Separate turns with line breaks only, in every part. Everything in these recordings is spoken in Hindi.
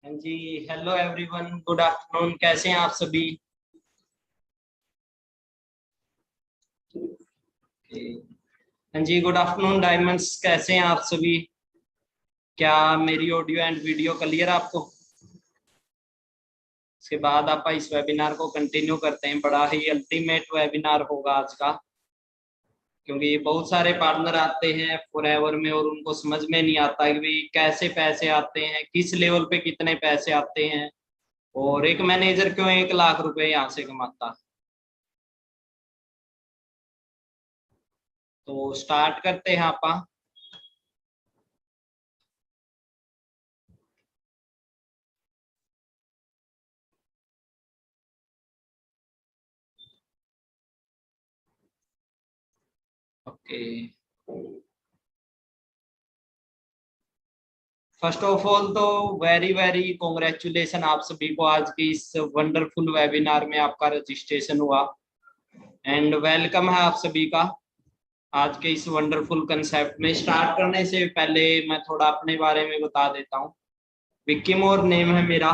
हाँ जी। Hello everyone, good afternoon. कैसे हैं आप सभी? हाँ जी, गुड आफ्टरनून डायमंड्स। कैसे हैं आप सभी? क्या मेरी ऑडियो एंड वीडियो क्लियर है आपको? इसके बाद आप इस वेबिनार को कंटिन्यू करते हैं। बड़ा ही अल्टीमेट वेबिनार होगा आज का, क्योंकि बहुत सारे पार्टनर आते हैं फॉरएवर में और उनको समझ में नहीं आता कि भाई कैसे पैसे आते हैं, किस लेवल पे कितने पैसे आते हैं, और एक मैनेजर क्यों 1 लाख रुपए यहाँ से कमाता है। तो स्टार्ट करते हैं आपा। ओके, फर्स्ट ऑफ ऑल तो वेरी वेरी कॉन्ग्रेचुलेशन आप सभी को। आज की इस वंडरफुल वेबिनार में आपका रजिस्ट्रेशन हुआ एंड वेलकम है आप सभी का आज के इस वंडरफुल कंसेप्ट में। स्टार्ट करने से पहले मैं थोड़ा अपने बारे में बता देता हूँ। विक्की मोर नेम है मेरा,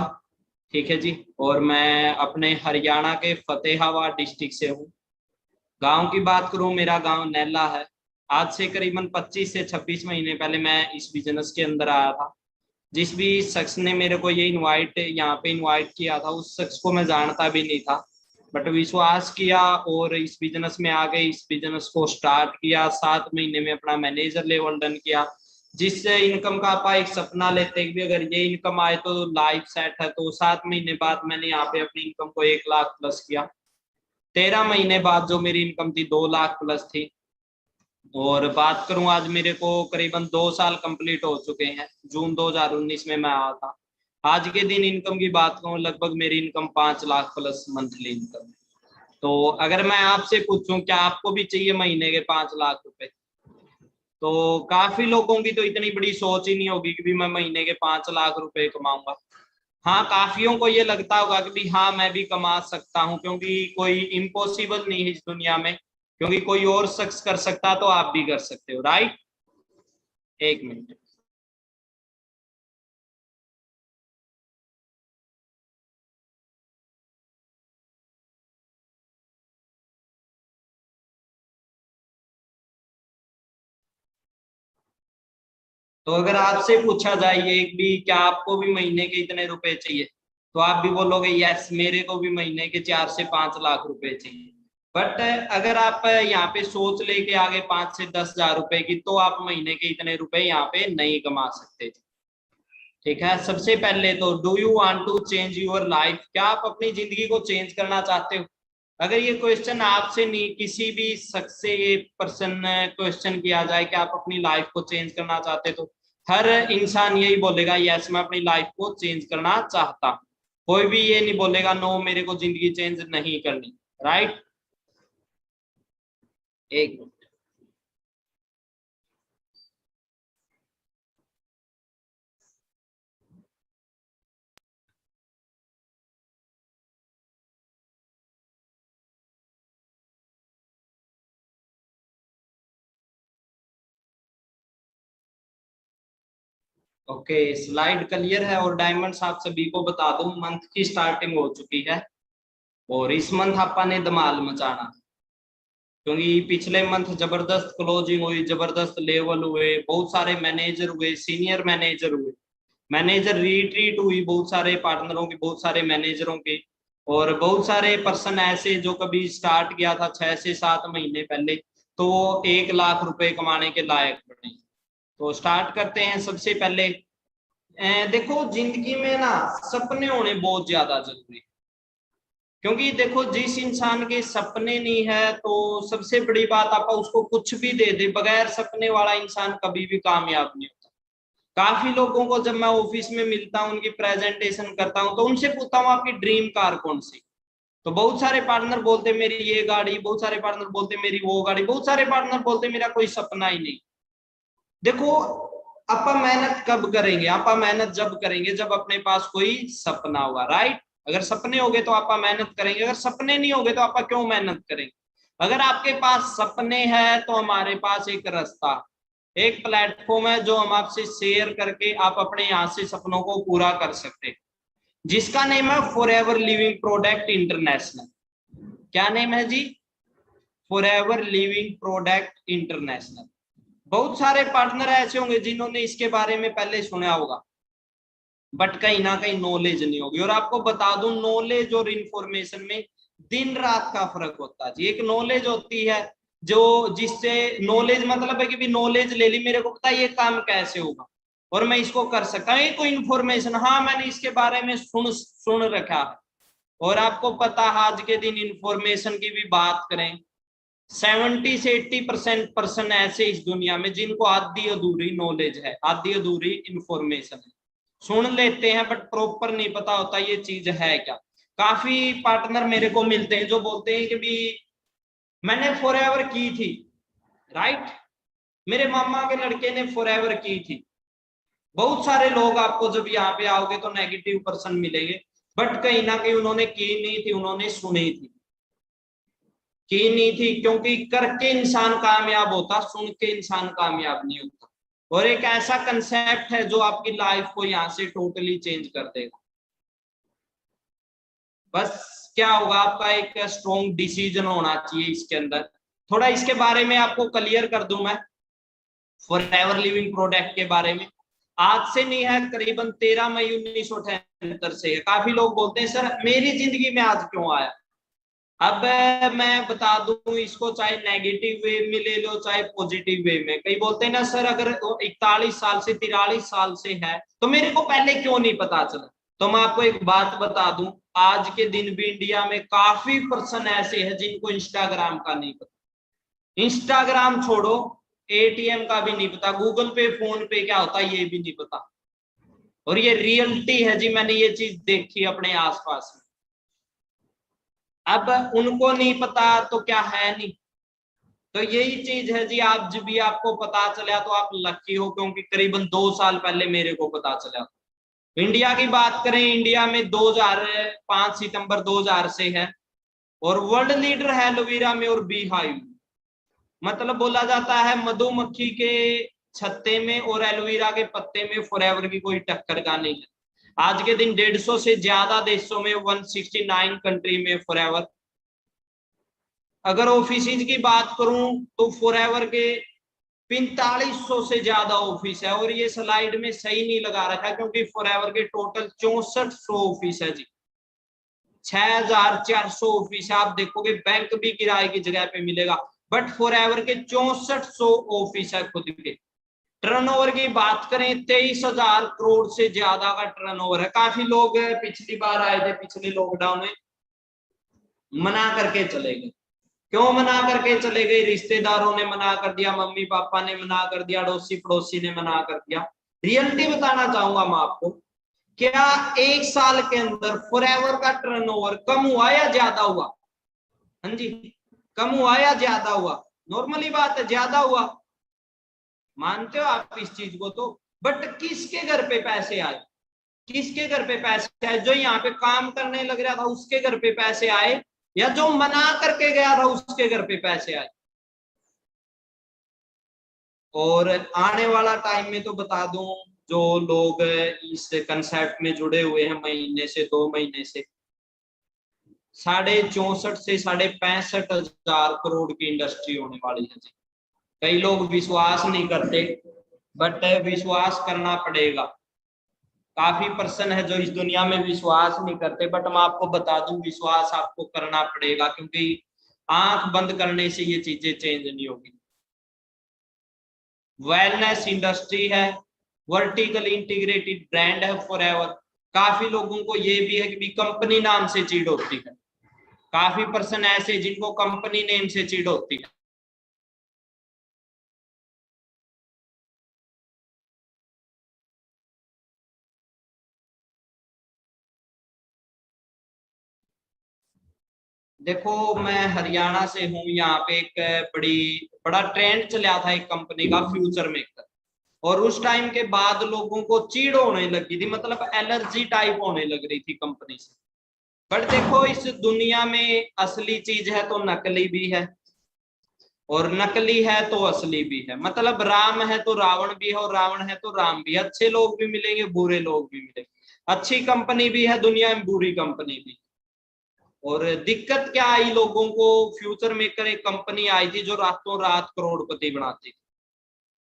ठीक है जी। और मैं अपने हरियाणा के फतेहाबाद डिस्ट्रिक्ट से हूँ। गांव की बात करूँ, मेरा गांव नैला है। आज से करीबन 25 से 26 महीने पहले मैं इस बिजनेस के अंदर आया था। जिस भी शख्स ने मेरे को ये यहाँ पे इनवाइट किया था, उस शख्स को मैं जानता भी नहीं था, बट विश्वास किया और इस बिजनेस में आ गए। इस बिजनेस को स्टार्ट किया, 7 महीने में अपना मैनेजर लेवल डन किया। जिस इनकम का आप एक सपना लेते हैं कि अगर ये इनकम आए तो लाइफ सेट है, तो 7 महीने बाद मैंने यहाँ पे अपनी इनकम को 1 लाख प्लस किया। 13 महीने बाद जो मेरी इनकम थी 2 लाख प्लस थी। और बात करूं, आज मेरे को करीबन 2 साल कंप्लीट हो चुके हैं। जून 2019 में मैं आया था। आज के दिन इनकम की बात करूं, लगभग मेरी income 5 lakh plus monthly income है। तो अगर मैं आपसे पूछूं क्या आपको भी चाहिए महीने के 5 लाख रुपए, तो काफी लोगों की तो इतनी बड़ी सोच ही नहीं होगी कि भी मैं महीने के 5 लाख रुपए कमाऊंगा। हाँ, काफियों को ये लगता होगा कि भी हाँ मैं भी कमा सकता हूँ, क्योंकि कोई इम्पॉसिबल नहीं है इस दुनिया में। क्योंकि कोई और शख्स कर सकता तो आप भी कर सकते हो, राइट? एक मिनट। तो अगर आपसे पूछा जाए ये भी क्या आपको भी महीने के इतने रुपए चाहिए, तो आप भी बोलोगे यस, मेरे को भी महीने के 4 से 5 लाख रुपए चाहिए। बट अगर आप यहाँ पे सोच लेके आगे 5 से 10 हजार रुपए की, तो आप महीने के इतने रुपए यहाँ पे नहीं कमा सकते। ठीक है, सबसे पहले तो do you want to change your life? क्या आप अपनी जिंदगी को चेंज करना चाहते हो? अगर ये क्वेश्चन आपसे नहीं, किसी भी शख्स से ये पर्सन क्वेश्चन किया जाए कि आप अपनी लाइफ को चेंज करना चाहते हो, तो हर इंसान यही बोलेगा यस, मैं अपनी लाइफ को चेंज करना चाहता हूँ। कोई भी ये नहीं बोलेगा नो, मेरे को जिंदगी चेंज नहीं करनी। राइट? एक ओके, स्लाइड क्लियर है। और डायमंड्स आप सभी को बता दूं, मंथ की स्टार्टिंग हो चुकी है और इस मंथ आपा ने धमाल मचाना, क्योंकि पिछले मंथ जबरदस्त क्लोजिंग हुई, जबरदस्त लेवल हुए, बहुत सारे मैनेजर हुए, सीनियर मैनेजर हुए, मैनेजर रिट्रीट हुई बहुत सारे पार्टनरों की, बहुत सारे मैनेजरों की। और बहुत सारे पर्सन ऐसे जो कभी स्टार्ट किया था 6 से 7 महीने पहले, तो वो 1 लाख रुपए कमाने के लायक बने। तो स्टार्ट करते हैं। सबसे पहले देखो, जिंदगी में ना सपने होने बहुत ज्यादा जरूरी है। क्योंकि देखो, जिस इंसान के सपने नहीं है, तो सबसे बड़ी बात, आप उसको कुछ भी दे दे, बगैर सपने वाला इंसान कभी भी कामयाब नहीं होता। काफी लोगों को जब मैं ऑफिस में मिलता हूँ, उनकी प्रेजेंटेशन करता हूँ, तो उनसे पूछता हूँ आपकी ड्रीम कार कौन सी, तो बहुत सारे पार्टनर बोलते मेरी ये गाड़ी, बहुत सारे पार्टनर बोलते मेरी वो गाड़ी, बहुत सारे पार्टनर बोलते मेरा कोई सपना ही नहीं। देखो, आप मेहनत कब करेंगे? आप मेहनत जब करेंगे जब अपने पास कोई सपना होगा, राइट? अगर सपने होंगे तो आप मेहनत करेंगे, अगर सपने नहीं होंगे तो आप क्यों मेहनत करेंगे? अगर आपके पास सपने हैं तो हमारे पास एक रास्ता, एक प्लेटफॉर्म है जो हम आपसे शेयर करके आप अपने यहाँ से सपनों को पूरा कर सकते हैं, जिसका नेम है फॉरएवर लिविंग प्रोडक्ट इंटरनेशनल। क्या नेम है जी? Forever living product international. बहुत सारे पार्टनर ऐसे होंगे जिन्होंने इसके बारे में पहले सुना होगा, बट कहीं ना कहीं नॉलेज नहीं होगी। और आपको बता दूं, नॉलेज और इंफॉर्मेशन में दिन रात का फर्क होता है जी। एक नॉलेज होती है जो, जिससे नॉलेज मतलब है कि भी नॉलेज ले ली, मेरे को पता है ये काम कैसे होगा और मैं इसको कर सकता हूँ। कोई इंफॉर्मेशन, हाँ मैंने इसके बारे में सुन रखा है। और आपको पता है आज के दिन इंफॉर्मेशन की भी बात करें, 70 से 80% पर्सन ऐसे इस दुनिया में जिनको आधी अधूरी नॉलेज है, आधी अधूरी इंफॉर्मेशन है। सुन लेते हैं बट प्रॉपर नहीं पता होता ये चीज है क्या। काफी पार्टनर मेरे को मिलते हैं जो बोलते हैं कि भी मैंने फॉरएवर की थी, राइट, मेरे मामा के लड़के ने फॉरएवर की थी। बहुत सारे लोग आपको जब यहाँ पे आओगे तो नेगेटिव पर्सन मिलेंगे, बट कहीं ना कहीं उन्होंने की नहीं थी, उन्होंने सुनी थी, की नहीं थी। क्योंकि करके इंसान कामयाब होता, सुन के इंसान कामयाब नहीं होता। और एक ऐसा कंसेप्ट है जो आपकी लाइफ को यहाँ से टोटली चेंज कर देगा। बस क्या होगा, आपका एक स्ट्रॉन्ग डिसीजन होना चाहिए इसके अंदर। थोड़ा इसके बारे में आपको क्लियर कर दूं मैं, फॉरएवर लिविंग प्रोडक्ट के बारे में। आज से नहीं है, करीबन 13 मई 1978 से है। काफी लोग बोलते हैं सर मेरी जिंदगी में आज क्यों आया। अब मैं बता दूं इसको, चाहे नेगेटिव वे में ले लो चाहे पॉजिटिव वे में। कई बोलते हैं ना सर अगर 41 साल से 43 साल से है तो मेरे को पहले क्यों नहीं पता चला। तो मैं आपको एक बात बता दूं, आज के दिन भी इंडिया में काफी पर्सन ऐसे हैं जिनको इंस्टाग्राम का नहीं पता। इंस्टाग्राम छोड़ो, एटीएम का भी नहीं पता, गूगल पे फोन पे क्या होता है ये भी नहीं पता। और ये रियलिटी है जी, मैंने ये चीज देखी अपने आसपास में। अब उनको नहीं पता तो क्या है नहीं। तो यही चीज है जी, आज जब भी आपको पता चला तो आप लकी हो, क्योंकि करीबन 2 साल पहले मेरे को पता चला। इंडिया की बात करें, इंडिया में 2005 सितंबर 2000 से है और वर्ल्ड लीडर है एलोवेरा में और बी हाइव। मतलब बोला जाता है मधुमक्खी के छत्ते में और एलोवेरा के पत्ते में फॉरएवर की कोई टक्कर का नहीं है। आज के दिन 150 से ज्यादा देशों में, 169 कंट्री में फॉरएवर। अगर ऑफिस की बात करूं तो फॉरएवर के 4500 से ज्यादा ऑफिस है। और ये स्लाइड में सही नहीं लगा रखा क्योंकि फॉरएवर के टोटल 6400 ऑफिस है जी, 6400 ऑफिस है। आप देखोगे बैंक भी किराए की जगह पे मिलेगा, बट फॉरएवर के 6400 ऑफिस है खुद के। टर्नओवर की बात करें 23,000 करोड़ से ज्यादा का टर्नओवर है। काफी लोग पिछली बार आए थे, पिछले लॉकडाउन में मना करके चले गए। क्यों मना करके चले गए? रिश्तेदारों ने मना कर दिया, मम्मी पापा ने मना कर दिया, अड़ोसी पड़ोसी ने मना कर दिया। रियलिटी बताना चाहूंगा मैं आपको, क्या 1 साल के अंदर फॉरएवर का टर्नओवर कम हुआ या ज्यादा हुआ? हाँ जी, कम हुआ या ज्यादा हुआ? नॉर्मली बात है ज्यादा हुआ, मानते हो आप इस चीज को तो। बट किसके घर पे पैसे आए? किसके घर पे पैसे आए? जो यहाँ पे काम करने लग रहा था उसके घर पे पैसे आए, या जो मना करके गया था उसके घर पे पैसे आए? और आने वाला टाइम में तो बता दूं, जो लोग इस कंसेप्ट में जुड़े हुए हैं महीने से 2 महीने से, 64.5 से 65,000 करोड़ की इंडस्ट्री होने वाली है जी। कई लोग विश्वास नहीं करते, बट विश्वास करना पड़ेगा। काफी पर्सन है जो इस दुनिया में विश्वास नहीं करते, बट मैं आपको बता दूं विश्वास आपको करना पड़ेगा, क्योंकि आंख बंद करने से ये चीजें चेंज नहीं होगी। वेलनेस इंडस्ट्री है, वर्टिकल इंटीग्रेटेड ब्रांड है फॉरएवर। काफी लोगों को ये भी है कि भी कंपनी नाम से चीड़ होती है। काफी पर्सन ऐसे जिनको कंपनी नेम से चीड़ होती है। देखो मैं हरियाणा से हूँ, यहाँ पे एक बड़ा ट्रेंड चला था एक कंपनी का, फ्यूचर मेकर। और उस टाइम के बाद लोगों को चीड़ होने लगी थी, मतलब एलर्जी टाइप होने लग रही थी कंपनी से। पर देखो इस दुनिया में असली चीज है तो नकली भी है। और नकली है तो असली भी है। मतलब राम है तो रावण भी है, और रावण है तो राम भी है। अच्छे लोग भी मिलेंगे, बुरे लोग भी मिलेंगे। अच्छी कंपनी भी है दुनिया में, बुरी कंपनी भी। और दिक्कत क्या आई लोगों को, फ्यूचर मेकर एक कंपनी आई थी जो रातों रात करोड़पति बनाती थी।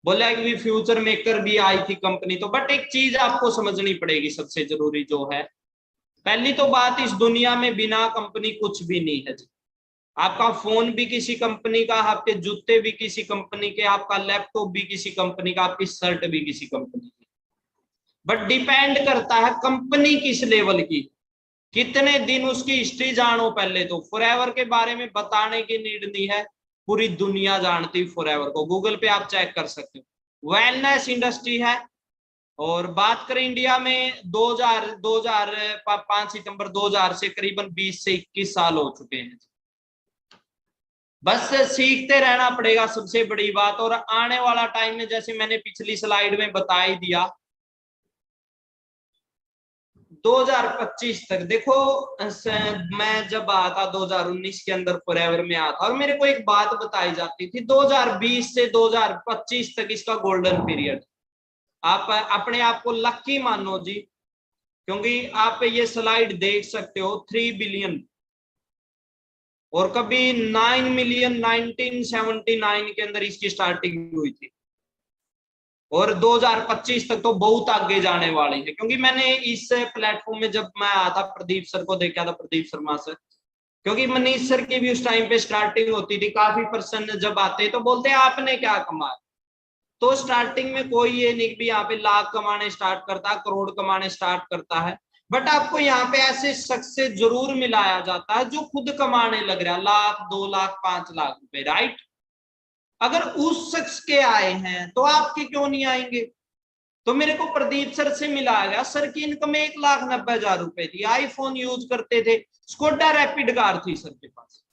बोला कि फ्यूचर मेकर भी आई थी कंपनी तो, बट एक चीज आपको समझनी पड़ेगी सबसे जरूरी जो है, पहली तो बात, इस दुनिया में बिना कंपनी कुछ भी नहीं है जी। आपका फोन भी किसी कंपनी का, आपके जूते भी किसी कंपनी के, आपका लैपटॉप भी किसी कंपनी का, आपकी शर्ट भी किसी कंपनी की। बट डिपेंड करता है कंपनी किस लेवल की, कितने दिन उसकी हिस्ट्री जानो। पहले तो फॉरएवर के बारे में बताने की नीड नहीं है, पूरी दुनिया जानती फॉरएवर को, गूगल पे आप चेक कर सकते हो। वेलनेस इंडस्ट्री है। और बात करें इंडिया में, 5 सितंबर 2000 से करीबन 20 से 21 साल हो चुके हैं। बस सीखते रहना पड़ेगा, सबसे बड़ी बात। और आने वाला टाइम में, जैसे मैंने पिछली स्लाइड में बता ही दिया, 2025 तक देखो, मैं जब आया था 2019 के अंदर फॉरएवर में आया था, और मेरे को एक बात बताई जाती थी, 2020 से 2025 तक इसका गोल्डन पीरियड। आप अपने आप को लकी मानो जी, क्योंकि आप ये स्लाइड देख सकते हो, 3 बिलियन, और कभी 9 मिलियन 1979 के अंदर इसकी स्टार्टिंग हुई थी। और 2025 तक तो बहुत आगे जाने वाली है, क्योंकि मैंने इस प्लेटफॉर्म में जब मैं आया था, प्रदीप सर को देखा था, प्रदीप शर्मा सर, क्योंकि मनीष सर की भी उस टाइम पे स्टार्टिंग होती थी। काफी पर्सन जब आते तो बोलते आपने क्या कमाया। तो स्टार्टिंग में कोई ये नहीं कि यहाँ पे लाख कमाने स्टार्ट करता है, करोड़ कमाने स्टार्ट करता है। बट आपको यहाँ पे ऐसे शख्स से जरूर मिलाया जाता है जो खुद कमाने लग रहा है, लाख, 2 लाख, 5 लाख रुपए, राइट। अगर उस शख्स के आए हैं तो आपके क्यों नहीं आएंगे। तो मेरे को प्रदीप सर से मिलाया गया, सर की इनकम 1,90,000 रुपए थी, आईफोन यूज करते थे, स्कोडा रैपिड कार थी सर के पास।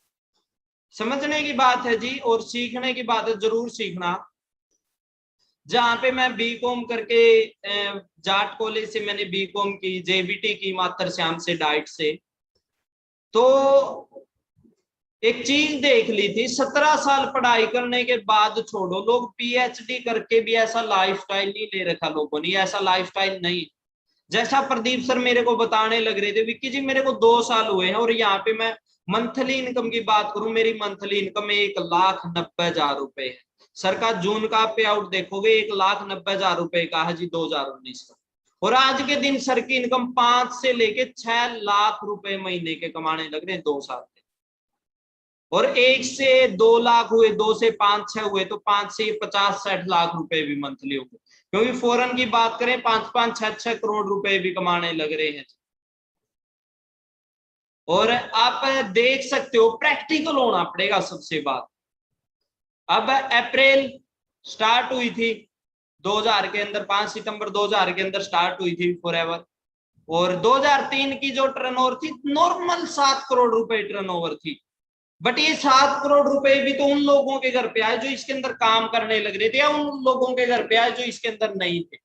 समझने की बात है जी, और सीखने की बात है, जरूर सीखना। जहां पे मैं बीकॉम करके, जाट कॉलेज से मैंने बीकॉम की, जेबीटी की मातर श्याम से, डाइट से, तो एक चीज देख ली थी, 17 साल पढ़ाई करने के बाद छोड़ो, लोग पीएचडी करके भी ऐसा लाइफस्टाइल नहीं ले रखा लोगों ने, ऐसा लाइफस्टाइल नहीं। जैसा प्रदीप सर मेरे को बताने लग रहे थे, विक्की जी मेरे को 2 साल हुए हैं, और यहाँ पे मैं मंथली इनकम की बात करूं, मेरी मंथली इनकम 1,90,000 रुपए है। सर का जून का पे आउट देखोगे, 1,90,000 रुपए का है जी, 2019 का। और आज के दिन सर की इनकम 5 से लेके 6 लाख रुपए महीने के कमाने लग रहे हैं 2 साल। और 1 से 2 लाख हुए, 2 से 5 6 हुए, तो 5 से 50-60 लाख रुपए भी मंथली हो गए। क्योंकि फॉरेन की बात करें, 5-5 6-6 करोड़ रुपए भी कमाने लग रहे हैं। और आप देख सकते हो, प्रैक्टिकल होना पड़ेगा सबसे बात। अब अप्रैल स्टार्ट हुई थी 2000 के अंदर, 5 सितंबर 2000 के अंदर स्टार्ट हुई थी फॉरएवर। और 2003 की जो टर्नओवर थी, नॉर्मल 7 करोड़ रुपए टर्नओवर थी। बट ये 7 करोड़ रुपए भी तो उन लोगों के घर पे आए जो इसके अंदर काम करने लग रहे थे, या उन लोगों के घर पे आए जो इसके अंदर नहीं थे,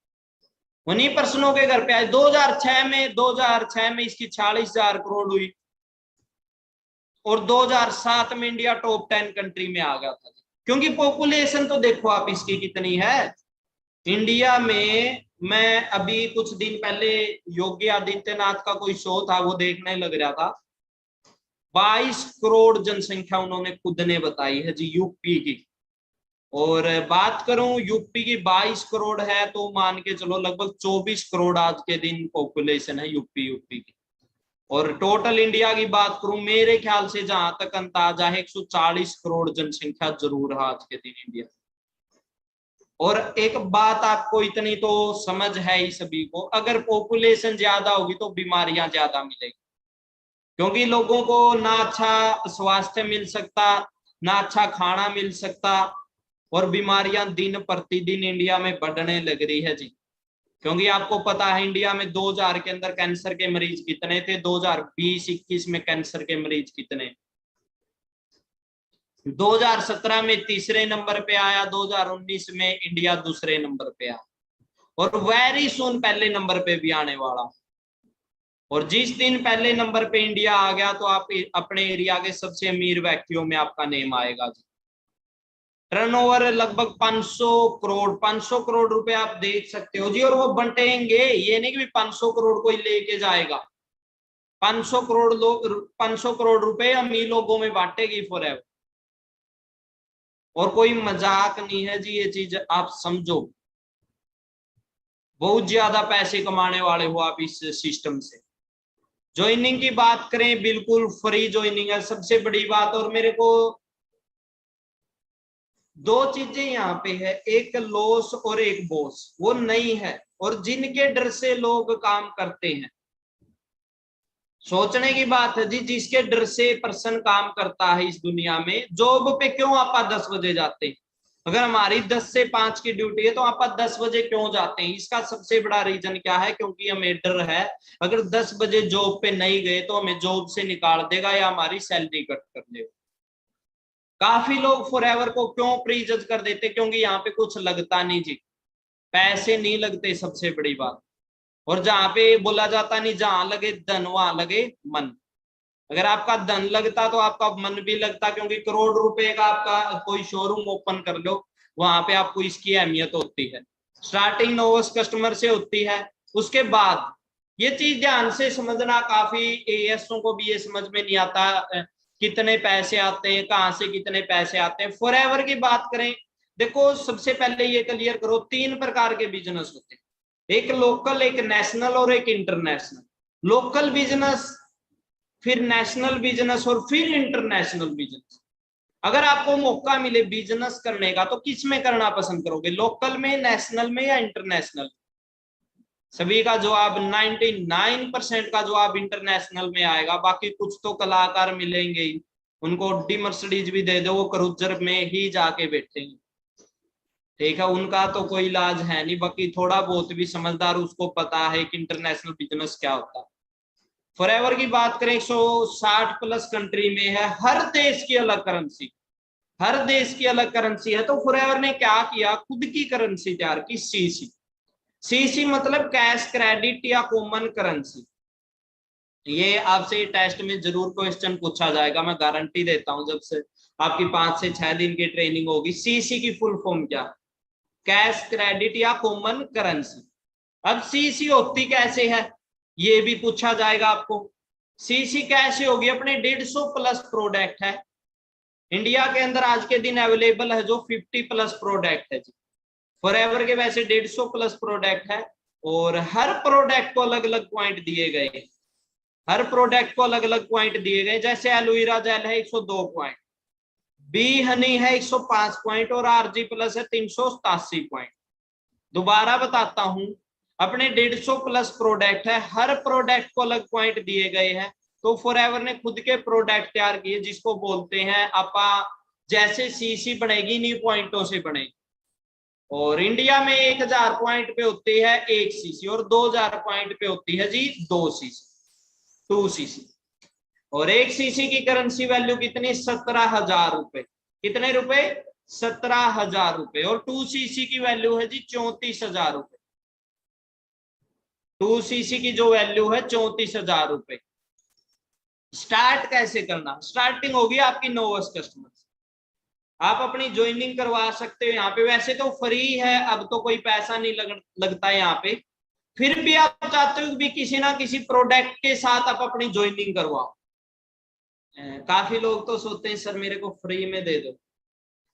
उन्हीं पर्सनों के घर पे आए। 2006 में इसकी 46,000 करोड़ हुई, और 2007 में इंडिया टॉप 10 कंट्री में आ गया था। क्योंकि पॉपुलेशन तो देखो आप इसकी कितनी है इंडिया में। मैं अभी कुछ दिन पहले योगी आदित्यनाथ का कोई शो था, वो देखने लग रहा था। 22 करोड़ जनसंख्या उन्होंने खुद ने बताई है जी, यूपी की। और बात करूं यूपी की, 22 करोड़ है तो मान के चलो लगभग 24 करोड़ आज के दिन पॉपुलेशन है यूपी की। और टोटल इंडिया की बात करूं, मेरे ख्याल से जहां तक अंदाजा है, 140 करोड़ जनसंख्या जरूर है आज के दिन इंडिया। और एक बात आपको इतनी तो समझ है ही सभी को, अगर पॉपुलेशन ज्यादा होगी तो बीमारियां ज्यादा मिलेगी, क्योंकि लोगों को ना अच्छा स्वास्थ्य मिल सकता, ना अच्छा खाना मिल सकता, और बीमारियां दिन प्रतिदिन इंडिया में बढ़ने लग रही है जी। क्योंकि आपको पता है इंडिया में 2000 के अंदर कैंसर के मरीज कितने थे, 2020-21 में कैंसर के मरीज कितने, 2017 में तीसरे नंबर पे आया, 2019 में इंडिया दूसरे नंबर पे आया, और वेरी सुन पहले नंबर पे भी आने वाला। और जिस दिन पहले नंबर पे इंडिया आ गया, तो आप अपने एरिया के सबसे अमीर व्यक्तियों में आपका नेम आएगा। टर्नओवर लगभग 500 करोड़, 500 करोड़ रुपए आप देख सकते हो जी। और वो बंटेंगे, ये नहीं कि 500 करोड़ कोई लेके जाएगा। 500 करोड़ लोग, 500 करोड़ रुपए अमीर लोगों में बांटेगी फॉरएवर। और कोई मजाक नहीं है जी, ये चीज आप समझो। बहुत ज्यादा पैसे कमाने वाले हो आप इस सिस्टम से। ज्वाइनिंग की बात करें, बिल्कुल फ्री ज्वाइनिंग है, सबसे बड़ी बात। और मेरे को दो चीजें यहाँ पे है, एक लॉस और एक बॉस, वो नहीं है। और जिनके डर से लोग काम करते हैं, सोचने की बात है जी, जिसके डर से पर्सन काम करता है इस दुनिया में। जॉब पे क्यों आप 10 बजे जाते हैं? अगर हमारी 10 से 5 की ड्यूटी है तो आप 10 बजे क्यों जाते हैं? इसका सबसे बड़ा रीजन क्या है? क्योंकि हमें डर है, अगर 10 बजे जॉब पे नहीं गए तो हमें जॉब से निकाल देगा या हमारी सैलरी कट कर देगा। काफी लोग फॉरएवर को क्यों प्रीजज कर देते? क्योंकि यहाँ पे कुछ लगता नहीं जी, पैसे नहीं लगते, सबसे बड़ी बात। और जहाँ पे बोला जाता नहीं, जहां लगे धन वहां लगे मन। अगर आपका धन लगता तो आपका मन भी लगता, क्योंकि करोड़ रुपए का आपका कोई शोरूम ओपन कर लो, वहां पे आपको इसकी अहमियत होती है। स्टार्टिंग नोवस कस्टमर से होती है। उसके बाद ये चीज ध्यान से समझना, काफी एएसओ को भी ये समझ में नहीं आता कितने पैसे आते हैं, कहाँ से कितने पैसे आते हैं। फॉरएवर की बात करें, देखो सबसे पहले ये क्लियर करो, 3 प्रकार के बिजनेस होते हैं, एक लोकल, एक नेशनल और एक इंटरनेशनल। लोकल बिजनेस, फिर नेशनल बिजनेस और फिर इंटरनेशनल बिजनेस। अगर आपको मौका मिले बिजनेस करने का तो किस में करना पसंद करोगे, लोकल में, नेशनल में या इंटरनेशनल? सभी का जवाब 99% का जवाब इंटरनेशनल में आएगा। बाकी कुछ तो कलाकार मिलेंगे ही, उनको डी मर्सिडीज भी दे दो, वो क्रूजर में ही जाके बैठेंगे, ठीक है, उनका तो कोई इलाज है नहीं। बाकी थोड़ा बहुत भी समझदार उसको पता है कि इंटरनेशनल बिजनेस क्या होता है। फॉरएवर की बात करें, 160 प्लस कंट्री में है, हर देश की अलग करेंसी, हर देश की अलग करेंसी है। तो फॉरएवर ने क्या किया, खुद की करेंसी तैयार की, सीसी। सीसी मतलब कैश क्रेडिट या कॉमन करेंसी। ये आपसे टेस्ट में जरूर क्वेश्चन पूछा जाएगा, मैं गारंटी देता हूं। जब से आपकी 5 से 6 दिन की ट्रेनिंग होगी, सीसी की फुल फॉर्म क्या, कैश क्रेडिट या कॉमन करेंसी। अब सीसी होती कैसे है, ये भी पूछा जाएगा आपको। सीसी कैसे होगी, अपने 150 प्लस प्रोडक्ट है इंडिया के अंदर आज के दिन अवेलेबल है, जो 50 प्लस प्रोडक्ट है जी। फॉरएवर के वैसे 150 प्लस प्रोडक्ट है, और हर प्रोडक्ट को अलग अलग पॉइंट दिए गए, हर प्रोडक्ट को अलग अलग पॉइंट दिए गए। जैसे एलोवेरा जेल है 102 पॉइंट, बी हनी है 105 पॉइंट, और आरजी प्लस है 387 पॉइंट। दोबारा बताता हूं, अपने 150 प्लस प्रोडक्ट है, हर प्रोडक्ट को अलग पॉइंट दिए गए हैं। तो फॉरएवर ने खुद के प्रोडक्ट तैयार किए, जिसको बोलते हैं आपा, जैसे सीसी बनेगी न्यू पॉइंटों से बनेगी। और इंडिया में 1000 पॉइंट पे होती है 1 सीसी, और 2000 पॉइंट पे होती है जी 2 सीसी, 2 सीसी। और 1 सीसी की करेंसी वैल्यू कितनी, 17,000 रुपए। कितने रुपए, 17,000 रुपए। और 2 सीसी की वैल्यू है जी 34,000 रुपए। 2 सीसी की जो वैल्यू है 34,000 रुपए। स्टार्ट कैसे करना, स्टार्टिंग होगी आपकी नोवस कस्टमर से, आप अपनी ज्वाइनिंग करवा सकते हो यहाँ पे। वैसे तो फ्री है, अब तो कोई पैसा नहीं लगता है यहाँ पे। फिर भी आप चाहते हो भी किसी ना किसी प्रोडक्ट के साथ आप अपनी ज्वाइनिंग करवाओ। काफी लोग तो सोचते हैं सर मेरे को फ्री में दे दो।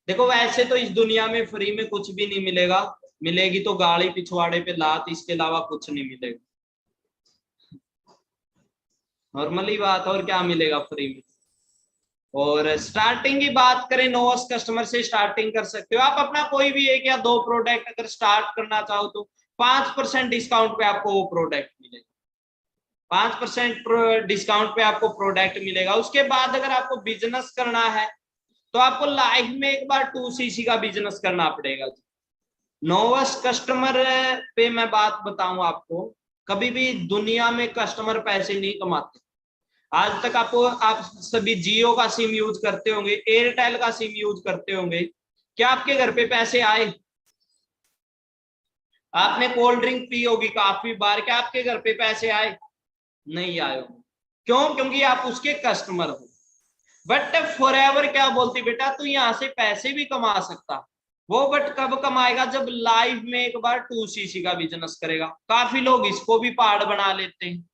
देखो वैसे तो इस दुनिया में फ्री में कुछ भी नहीं मिलेगा, मिलेगी तो गाड़ी पिछवाड़े पे लात, इसके अलावा कुछ नहीं मिलेगा, नॉर्मली बात। और क्या मिलेगा फ्री में? और स्टार्टिंग की बात करें, नोवस कस्टमर से स्टार्टिंग कर सकते हो आप। अपना कोई भी 1 या 2 प्रोडक्ट अगर स्टार्ट करना चाहो तो 5% डिस्काउंट पे आपको वो प्रोडक्ट मिलेगा, 5% डिस्काउंट पे आपको प्रोडक्ट मिलेगा। उसके बाद अगर आपको बिजनेस करना है तो आपको लाइफ में एक बार 2 सीसी का बिजनेस करना पड़ेगा। नोवस कस्टमर पे मैं बात बताऊं आपको, कभी भी दुनिया में कस्टमर पैसे नहीं कमाते। आज तक आपको, आप सभी जियो का सिम यूज करते होंगे, एयरटेल का सिम यूज करते होंगे, क्या आपके घर पे पैसे आए? आपने कोल्ड ड्रिंक पी होगी काफी बार, क्या आपके घर पे पैसे आए? नहीं आए होंगे। क्यों? क्योंकि आप उसके कस्टमर हो। बट फॉरएवर क्या बोलती, बेटा तू यहाँ से पैसे भी कमा सकता वो, बट कब कमाएगा, जब लाइफ में एक बार 2cc का बिजनेस करेगा। काफी लोग इसको भी पहाड़ बना लेते हैं,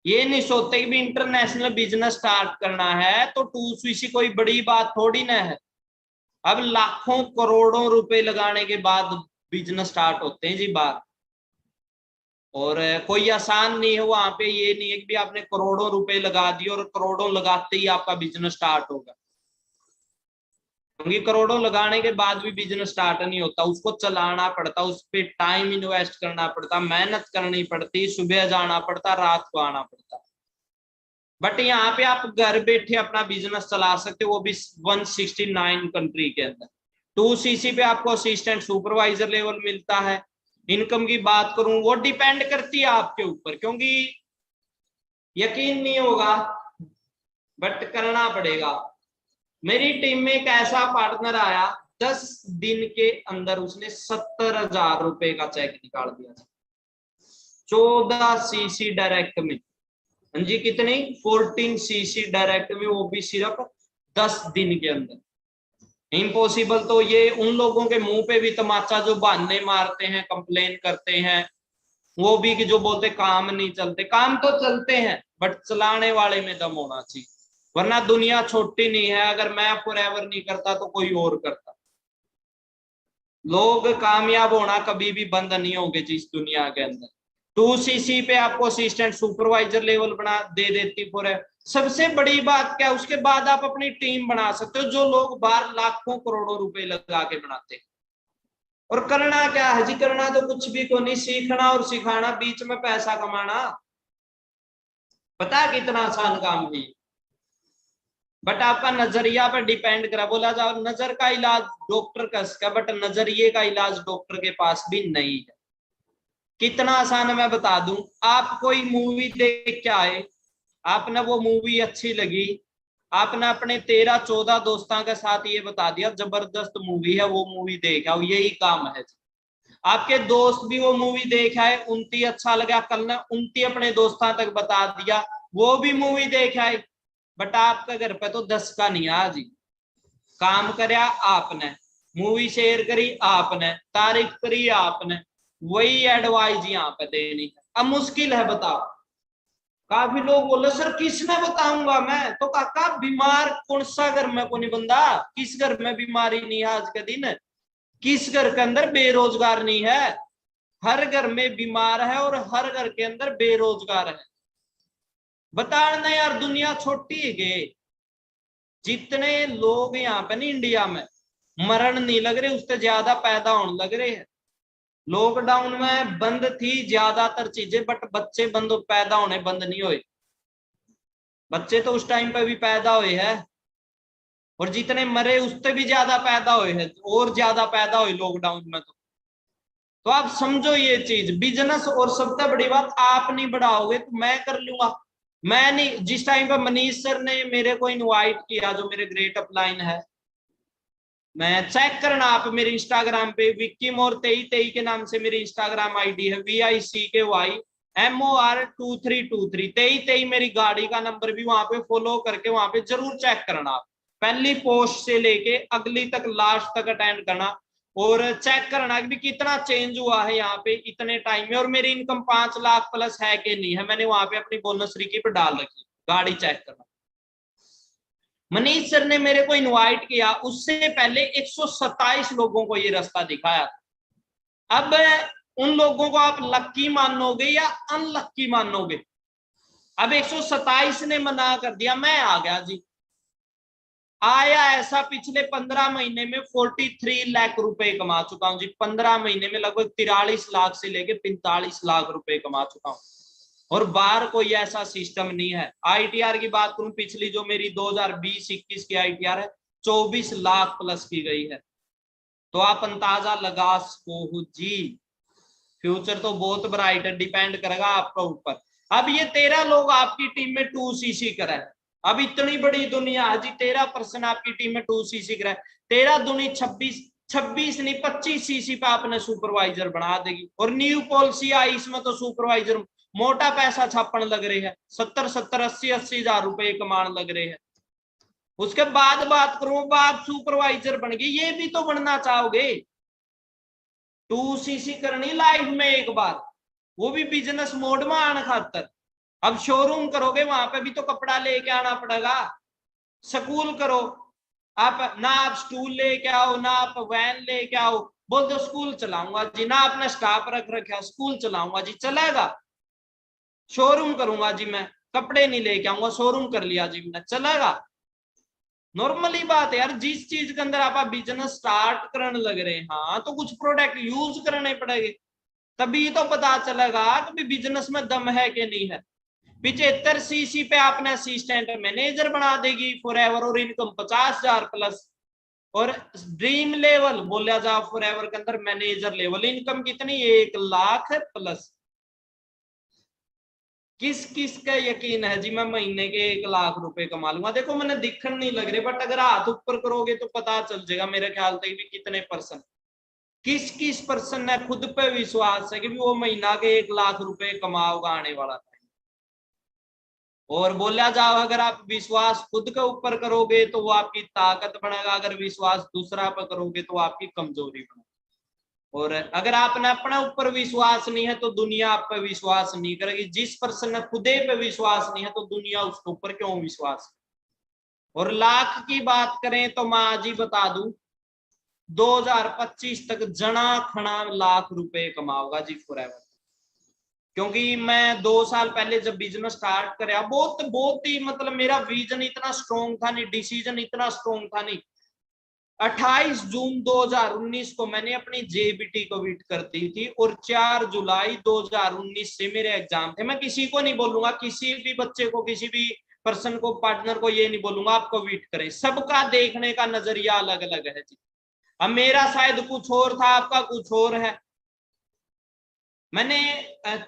ये नहीं सोचते कि भी इंटरनेशनल बिजनेस स्टार्ट करना है तो 2cc कोई बड़ी बात थोड़ी ना है। अब लाखों करोड़ों रुपए लगाने के बाद बिजनेस स्टार्ट होते हैं जी बात। और कोई आसान नहीं है वहां पे, ये नहीं है कि भी आपने करोड़ों रुपए लगा दिए और करोड़ों लगाते ही आपका बिजनेस स्टार्ट होगा, क्योंकि करोड़ों लगाने के बाद भी बिजनेस स्टार्ट नहीं होता, उसको चलाना पड़ता, उस पर टाइम इन्वेस्ट करना पड़ता, मेहनत करनी पड़ती, सुबह जाना पड़ता, रात को आना पड़ता। बट यहाँ पे आप घर बैठे अपना बिजनेस चला सकते हो, वो भी 169 कंट्री के अंदर। 2cc पे आपको असिस्टेंट सुपरवाइजर लेवल मिलता है। इनकम की बात करूं, वो डिपेंड करती है आपके ऊपर, क्योंकि यकीन नहीं होगा बट करना पड़ेगा। मेरी टीम में एक ऐसा पार्टनर आया, 10 दिन के अंदर उसने 70,000 रुपए का चेक निकाल दिया, 14cc डायरेक्ट में। जी कितनी, 14cc डायरेक्ट में, वो भी सिर्फ 10 दिन के अंदर। इम्पॉसिबल तो ये उन लोगों के मुंह पे भी तमाचा जो बहाने मारते हैं, कंप्लेन करते हैं, वो भी कि जो बोलते काम नहीं चलते, काम तो चलते हैं बट चलाने वाले में दम होना चाहिए, वरना दुनिया छोटी नहीं है। अगर मैं फॉरएवर नहीं करता तो कोई और करता। लोग कामयाब होना कभी भी बंद नहीं होंगे जिस दुनिया के अंदर। 2cc पे आपको असिस्टेंट सुपरवाइजर लेवल बना दे देती फॉरएवर। सबसे बड़ी बात क्या, उसके बाद आप अपनी टीम बना सकते हो, जो लोग बाहर लाखों करोड़ों रुपए लगा के बनाते हैं। और करना क्या है जी, करना तो कुछ भी को नहीं, सीखना और सिखाना, बीच में पैसा कमाना, पता है कितना आसान काम है। बट आपका नजरिया पर डिपेंड करा। बोला जाओ नजर का इलाज डॉक्टर का सका, बट नजरिए का इलाज डॉक्टर के पास भी नहीं है। कितना आसान है मैं बता दूं। आप कोई मूवी देख के आए, आपने वो मूवी अच्छी लगी, आपने अपने 13-14 दोस्तों के साथ ये बता दिया जबरदस्त मूवी है, वो मूवी देख आओ, यही काम है। आपके दोस्त भी वो मूवी देख आए, उनकी अच्छा लगा, कल ने उनकी अपने दोस्तों तक बता दिया, वो भी मूवी देख आए। बट आपका घर पे तो 10 का नहीं आ जी। काम करया आपने, मूवी शेयर करी आपने, तारीफ करी आपने, वही एडवाइस यहाँ पे देनी है। अब मुश्किल है बताओ। काफी लोग बोले सर किसने बताऊंगा मैं, तो काका बीमार कौन सा घर में को नहीं बंदा, किस घर में बीमारी नहीं है आज के दिन, किस घर के अंदर बेरोजगार नहीं है। हर घर में बीमार है और हर घर के अंदर बेरोजगार है। बताना यार, दुनिया छोटी है गे। जितने लोग यहाँ पे नहीं इंडिया में मरण नहीं लग रहे, उससे ज्यादा पैदा होने लग रहे हैं। लॉकडाउन में बंद थी ज्यादातर चीजें, बट बच्चे बंद पैदा होने बंद नहीं हुए। बच्चे तो उस टाइम पे भी पैदा हुए हैं, और जितने मरे उससे भी ज्यादा पैदा हुए हैं, और ज्यादा पैदा हुए लॉकडाउन में। तो आप समझो ये चीज, बिजनेस, और सबसे बड़ी बात आप नहीं बढ़ाओगे तो मैं कर लूंगा। मैं नहीं, जिस टाइम पे मनीष सर ने मेरे को इनवाइट किया, जो मेरे ग्रेट अपलाइन है, मैं चेक करना आप मेरे इंस्टाग्राम पे, विक्की मोर 2323 के नाम से मेरी इंस्टाग्राम आईडी है, VICKYMOR2323 2323 मेरी गाड़ी का नंबर भी वहां पे फॉलो करके वहां पे जरूर चेक करना आप। पहली पोस्ट से लेके अगली तक, लास्ट तक अटेंड करना और चेक करना कि कितना चेंज हुआ है यहाँ पे इतने टाइम में, और मेरी इनकम 5 लाख प्लस है कि नहीं है। मैंने वहां पे अपनी बोनस रिकी पे डाल रखी, गाड़ी चेक करना। मनीष सर ने मेरे को इनवाइट किया, उससे पहले 127 लोगों को ये रास्ता दिखाया। अब उन लोगों को आप लक्की मानोगे या अनलक्की मानोगे। अब 127 ने मना कर दिया, मैं आ गया जी। आया ऐसा, पिछले 15 महीने में 43 लाख रुपए कमा चुका हूं जी। 15 महीने में लगभग 43 लाख से लेके 45 लाख रुपए कमा चुका हूं, और बाहर कोई ऐसा सिस्टम नहीं है। आईटीआर की बात करूं, पिछली जो मेरी 2020-21 की आईटीआर है 24 लाख प्लस की गई है। तो आप अंदाजा लगा सको जी, फ्यूचर तो बहुत ब्राइट है, डिपेंड करेगा आपका ऊपर। अब ये 13 लोग आपकी टीम में 2cc करें, अब इतनी बड़ी दुनिया है जी, 13% आपकी टीम में 2cc करें, 13 दूनी 26 नहीं 25cc पे आपने सुपरवाइजर बना देगी। और न्यू पॉलिसी आई, इसमें तो सुपरवाइजर मोटा पैसा छापन लग रहे हैं, 70-80 हजार रुपए कमान लग रहे हैं। उसके बाद बात करो, आप सुपरवाइजर बन गए, ये भी तो बनना चाहोगे। 2cc करनी लाइफ में एक बार, वो भी बिजनेस मोड में आने खातर। अब शोरूम करोगे, वहां पे भी तो कपड़ा लेके आना पड़ेगा। स्कूल करो, आप ना आप स्टूल लेके आओ, ना आप वैन लेके आओ, बोल दो स्कूल चलाऊंगा जी, ना आपने स्टाफ रख रखा स्कूल चलाऊंगा जी, चलेगा। शोरूम करूंगा जी, मैं कपड़े नहीं लेके आऊंगा, शोरूम कर लिया जी मैंने, चलेगा। नॉर्मली बात है यार, जिस चीज के अंदर आप बिजनेस स्टार्ट करने लग रहे हैं, हाँ तो कुछ प्रोडक्ट यूज करने पड़ेंगे, तभी तो पता चलेगा कि बिजनेस में दम है कि नहीं है। 75cc पे आपने असिस्टेंट मैनेजर बना देगी फॉर एवर, और इनकम 50,000 प्लस। और ड्रीम लेवल बोला जाओ फॉर एवर के अंदर मैनेजर लेवल इनकम कितनी, 1 लाख प्लस। किस किस का यकीन है जी मैं महीने के 1 लाख रुपए कमा लूंगा? देखो मैंने दिखन नहीं लग रहे, बट अगर हाथ ऊपर करोगे तो पता चल जाएगा मेरे ख्याल तक भी कितने परसेंट, किस किस पर्सन ने खुद पे विश्वास है कि वो महीना के 1 लाख रुपए कमाओगा आने वाला टाइम। और बोला जाओ अगर आप विश्वास खुद के ऊपर करोगे तो वो आपकी ताकत बनेगा, अगर विश्वास दूसरा पर करोगे तो आपकी कमजोरी बनेगा। और अगर आपने अपने ऊपर विश्वास नहीं है तो दुनिया आप पर विश्वास नहीं करेगी। जिस पर्सन ने खुदे पे विश्वास नहीं है तो दुनिया उसके ऊपर क्यों विश्वास। और लाख की बात करें तो मैं आज ही बता दूं, 2025 तक जना खना लाख रुपए कमाओगा जी फॉरएवर। क्योंकि मैं 2 साल पहले जब बिजनेस स्टार्ट कराया, बहुत बहुत ही मतलब मेरा विजन इतना स्ट्रॉन्ग था नहीं, डिसीजन इतना स्ट्रॉन्ग था नहीं। 28 जून 2019 को मैंने अपनी जेबीटी कविट कर दी थी, और 4 जुलाई 2019 से मेरे एग्जाम थे। मैं किसी को नहीं बोलूंगा, किसी भी बच्चे को, किसी भी पर्सन को, पार्टनर को ये नहीं बोलूंगा आप कविट करें, सबका देखने का नजरिया अलग अलग है जी। अब मेरा शायद कुछ और था, आपका कुछ और है। मैंने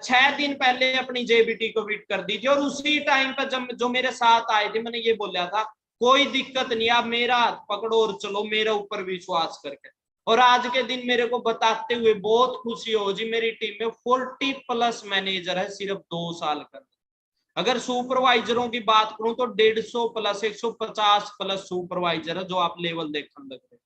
6 दिन पहले अपनी जेबीटी को बीट कर दी थी, और उसी टाइम पर जब जो मेरे साथ आए थे मैंने ये बोला था कोई दिक्कत नहीं, आप मेरा हाथ पकड़ो और चलो मेरे ऊपर विश्वास करके। और आज के दिन मेरे को बताते हुए बहुत खुशी हो जी, मेरी टीम में 40+ मैनेजर है सिर्फ 2 साल कर। अगर सुपरवाइजरों की बात करूं तो 150+ 150+ सुपरवाइजर है जो आप लेवल देखने लग रहे।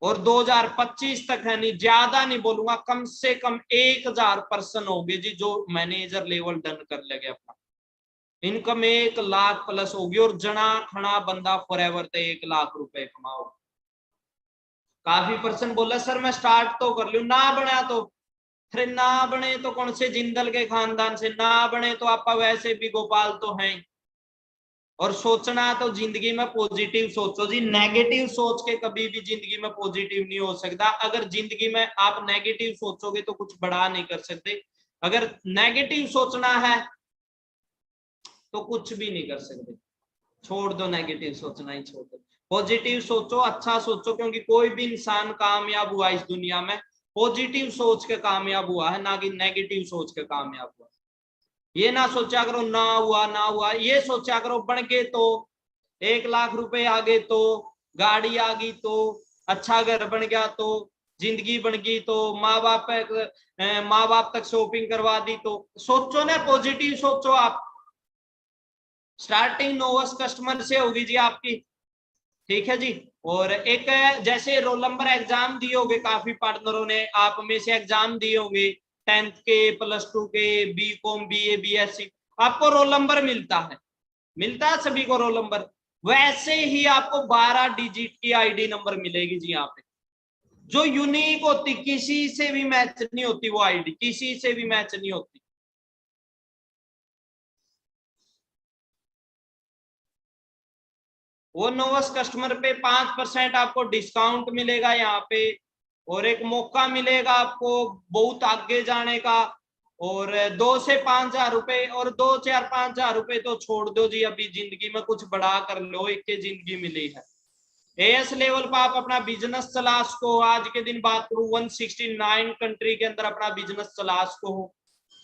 और 2025 तक है नहीं, ज्यादा नहीं बोलूंगा, कम से कम 1,000 पर्सन होंगे जी जो मैनेजर लेवल डन कर लेंगे अपना। इनकम 1 लाख प्लस होगी, और जना खना बंदा फॉरएवर ते 1 लाख रुपए कमाओ। काफी पर्सन बोला सर मैं स्टार्ट तो कर लूं, ना बना तो, अरे ना बने तो कौन से जिंदल के खानदान से ना बने तो आप वैसे भी गोपाल तो हैं। और सोचना तो जिंदगी में पॉजिटिव सोचो जी, नेगेटिव सोच के कभी भी जिंदगी में पॉजिटिव नहीं हो सकता। अगर जिंदगी में आप नेगेटिव सोचोगे तो कुछ बड़ा नहीं कर सकते। अगर नेगेटिव सोचना है तो कुछ भी नहीं कर सकते। छोड़ दो नेगेटिव सोचना, ही छोड़ दो, पॉजिटिव सोचो, अच्छा सोचो, क्योंकि कोई भी इंसान कामयाब हुआ इस दुनिया में पॉजिटिव सोच के कामयाब हुआ है, ना कि नेगेटिव सोच के कामयाब हुआ। ये ना सोचा करो ना हुआ ना हुआ, ये सोचा करो बन के तो 1 लाख रुपए आ गए तो, गाड़ी आ गई तो, अच्छा घर बन गया तो, जिंदगी बन गई तो, माँ बाप तक शॉपिंग करवा दी तो। सोचो ना, पॉजिटिव सोचो आप। स्टार्टिंग नोवस कस्टमर से होगी जी आपकी, ठीक है जी। और एक जैसे रोल नंबर एग्जाम दिए होंगे, काफी पार्टनरों ने आप में से एग्जाम दिए होंगे 10th के, +2 के, BCom, BA, BSc, आपको रोल नंबर मिलता है, मिलता है सभी को रोल नंबर। वैसे ही आपको 12 डिजिट की आईडी नंबर मिलेगी जी यहाँ पे, जो यूनिक होती, किसी से भी मैच नहीं होती, वो आईडी किसी से भी मैच नहीं होती। वो नोवस कस्टमर पे 5% आपको डिस्काउंट मिलेगा यहाँ पे, और एक मौका मिलेगा आपको बहुत आगे जाने का। और 2 से 5 हजार रुपए, और 2, 4, 5 हजार रुपए तो छोड़ दो जी, अभी जिंदगी में कुछ बड़ा कर लो, एक के जिंदगी मिली है। एएस लेवल पर आप अपना बिजनेस चला सको, आज के दिन बात करूं 169 कंट्री के अंदर अपना बिजनेस चला सको हो।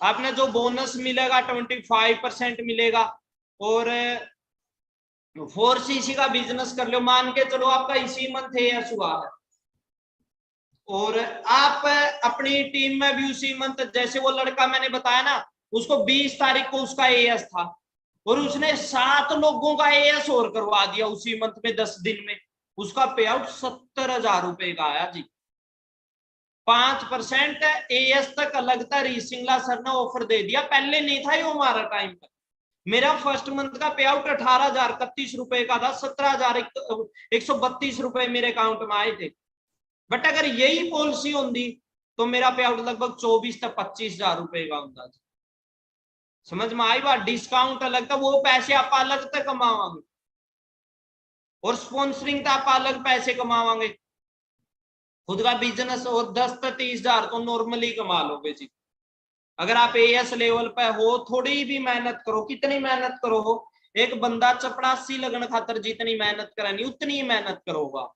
आपने जो बोनस मिलेगा 25% मिलेगा। और 4cc का बिजनेस कर लो, मान के चलो आपका इसी मंथ एएस हुआ है, और आप अपनी टीम में भी उसी मंथ, जैसे वो लड़का मैंने बताया ना, उसको 20 तारीख को उसका एएस था, और उसने 7 लोगों का एएस और करवा दिया उसी मंथ में 10 दिन में। उसका पे आउट 70,000 रुपए का आया जी। 5% एएस तक अलग था, सिंगला सर ने ऑफर दे दिया, पहले नहीं था ये हमारा टाइम पर। मेरा फर्स्ट मंथ का पे आउट 18,031 रुपए का था, 17,132 रुपए मेरे अकाउंट में आए थे। बट अगर यही पॉलिसी होती तो मेरा पे आउट लगभग 24 से 25,000 रुपए का होता। समझ में आई बात? डिस्काउंट अलग था, वो पैसे आप अलग तक कमावांगे, और स्पॉन्सरिंग तो आप अलग पैसे कमावांगे। खुद का बिजनेस और 10 से 30,000 तो नॉर्मली कमा लोगे जी। अगर आप एएस लेवल पे हो, थोड़ी भी मेहनत करो, कितनी मेहनत करो हो, एक बंदा चपड़ासी लगन खातर जितनी मेहनत करनी उतनी ही मेहनत करोगा।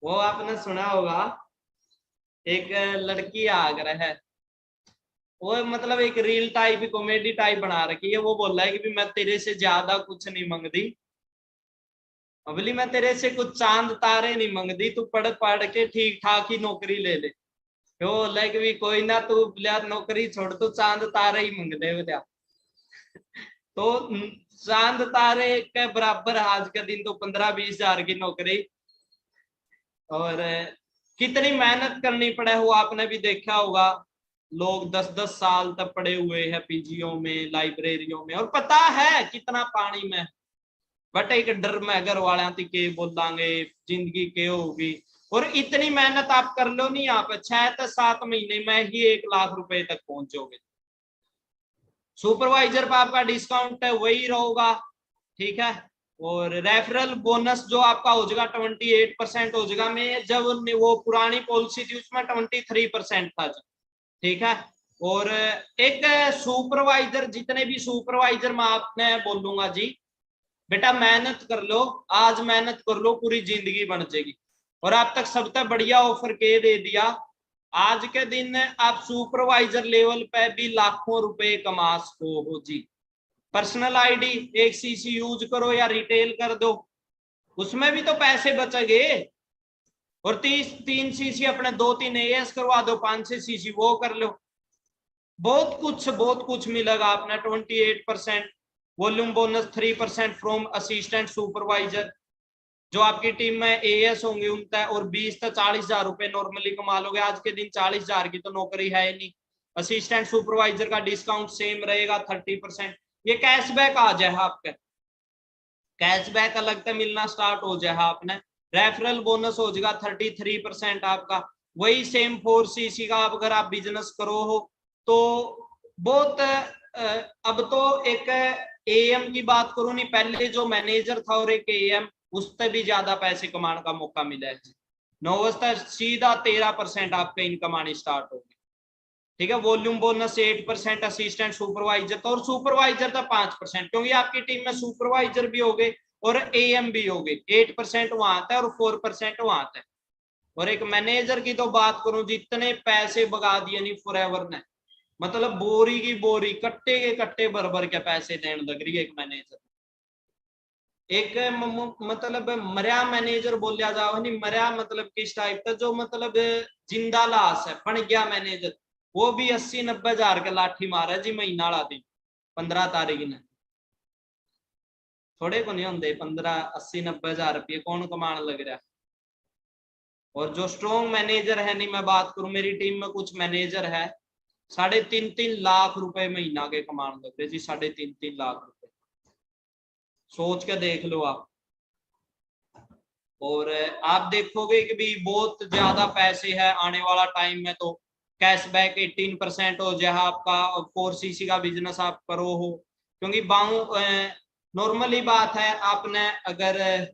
वो आपने सुना होगा, एक लड़की आगरा है, वो मतलब एक रील टाइप कॉमेडी टाइप बना रखी है। वो बोल रहा है कि मैं तेरे से ज्यादा कुछ नहीं मांगती, अबली मैं तेरे से कुछ चांद तारे नहीं मांगती, तू पढ़ पढ़ के ठीक ठाक ही नौकरी ले ले। वो बोल कि भी कोई ना, तू नौकरी छोड़, तू चांद तारे ही मांग दे बोलिया। तो चांद तारे के बराबर आज के दिन तो 15-20 हजार की नौकरी, और कितनी मेहनत करनी पड़े वो आपने भी देखा होगा। लोग 10-10 साल तक पड़े हुए हैं पीजीओ में, लाइब्रेरियों में, और पता है कितना पानी में, बट एक डर में घर वाले के बोलांगे जिंदगी के होगी। और इतनी मेहनत आप कर लो नहीं, आप 6 से 7 महीने में ही 1 लाख रुपए तक पहुंचोगे। सुपरवाइजर पर आपका डिस्काउंट है वही रहेगा, ठीक है। और रेफरल बोनस जो आपका हो जाएगा 28% हो जाएगा। में जब वो पुरानी पॉलिसी थी उसमें 23% था जी, ठीक है। और एक सुपरवाइजर, जितने भी सुपरवाइजर मैं आपने बोलूंगा जी, बेटा मेहनत कर लो, आज मेहनत कर लो, पूरी जिंदगी बन जाएगी। और आप तक सबसे बढ़िया ऑफर के दे दिया, आज के दिन आप सुपरवाइजर लेवल पे भी लाखों रुपए कमा सको हो जी। पर्सनल आईडी 1 सीसी यूज करो या रिटेल कर दो, उसमें भी तो पैसे बचेंगे। और 3 सीसी अपने 2-3 एएस करवा दो, 5-6 सीसी वो कर लो, बहुत कुछ मिलेगा आपने। 28% volume bonus, 3% from assistant supervisor, जो आपकी टीम में एएस होंगे उनका, और 20 से 40,000 रुपए नॉर्मली कमा लोगे। आज के दिन 40,000 की तो नौकरी है ही नहीं। असिस्टेंट सुपरवाइजर का डिस्काउंट सेम रहेगा 30%। ये कैशबैक आ जाए आपका, कैशबैक अलग से मिलना स्टार्ट हो जाए आपने। रेफरल बोनस हो जाएगा 33% आपका, वही सेम 4 सीसी का। अगर आप बिजनेस करो हो तो बहुत अब तो एक एएम की बात करूं नहीं, पहले जो मैनेजर था और एक एएम, उससे भी ज्यादा पैसे कमाने का मौका मिला है। 9 सीधा 13% आपका इनकम आनी स्टार्ट होगी, ठीक है। वॉल्यूम बोनस 8% असिस्टेंट सुपरवाइजर तो, और सुपरवाइजर था 5%, क्योंकि आपकी टीम में सुपरवाइजर भी हो गए और एएम भी हो गए। 8% वहां आता है और 4% वहां आता है। और एक मैनेजर की तो बात करूं, जितने पैसे बगा दिए नहीं फॉरएवर ने, मतलब बोरी की बोरी, कट्टे के कट्टे भर भर के पैसे देने लग रही है एक मैनेजर। एक मतलब मरिया मैनेजर बोलिया जाओ नहीं, मरिया मतलब किस टाइप का, जो मतलब जिंदा लाश है, बन गया मैनेजर, वो भी 80-90 हजार के लाठी मारा जी महीना वाला दिन 15 तारीख ने। थोड़े को नहीं होंगे 15-80-90 हजार रुपये कौन कमान लग रहा है। और जो स्ट्रॉन्ग मैनेजर है, नहीं मैं बात करूं, मेरी टीम में कुछ मैनेजर है 3.5 लाख रुपए महीना के कमान लग रहे जी, 3.5 लाख रुपए, सोच के देख लो आप। और आप देखोगे कि भी बहुत ज्यादा पैसे है आने वाला टाइम में। तो कैशबैक 18% हो जाए आपका, 4 सीसी का बिजनेस आप करो हो, क्योंकि नॉर्मली बात है, आपने अगर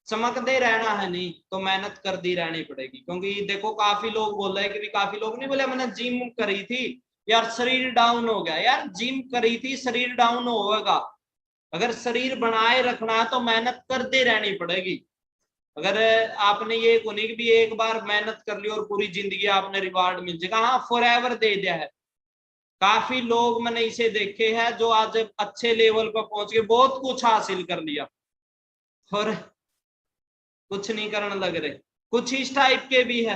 चमकते रहना है नहीं तो मेहनत कर दी रहनी पड़ेगी। क्योंकि देखो काफी लोग बोल रहे हैं कि भी, काफी लोग नहीं बोले मैंने जिम करी थी यार शरीर डाउन हो गया, यार जिम करी थी शरीर डाउन होगा। अगर शरीर बनाए रखना है तो मेहनत करते रहनी पड़ेगी। अगर आपने ये को नहीं कि भी एक बार मेहनत कर ली और पूरी जिंदगी आपने रिवार्ड मिल जाएगा, हाँ फॉरएवर दे दिया है। काफी लोग मैंने इसे देखे हैं जो आज अच्छे लेवल पर पहुंच गए, बहुत कुछ हासिल कर लिया और कुछ नहीं करने लग रहे। कुछ इस टाइप के भी है,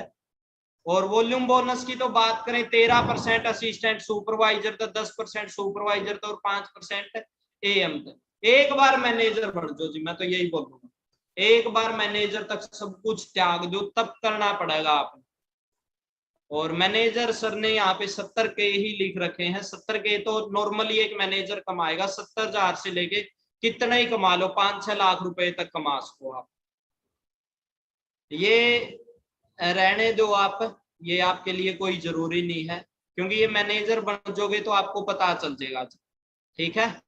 और वॉल्यूम बोनस की तो बात करें 13% असिस्टेंट सुपरवाइजर तक, 10% सुपरवाइजर तक और 5% AM तक। एक बार मैनेजर बढ़ जाओ जी, मैं तो यही बोलूंगा, एक बार मैनेजर तक सब कुछ त्याग दो, तब करना पड़ेगा आपको। और मैनेजर सर ने यहाँ पे 70 के ही लिख रखे हैं। 70 के तो नॉर्मली एक मैनेजर कमाएगा 70,000 से लेके कितना ही कमा लो, 5-6 लाख रुपए तक कमा सको आप। ये रहने दो आप, ये आपके लिए कोई जरूरी नहीं है, क्योंकि ये मैनेजर बन जाओगे तो आपको पता चल जाएगा। ठीक है,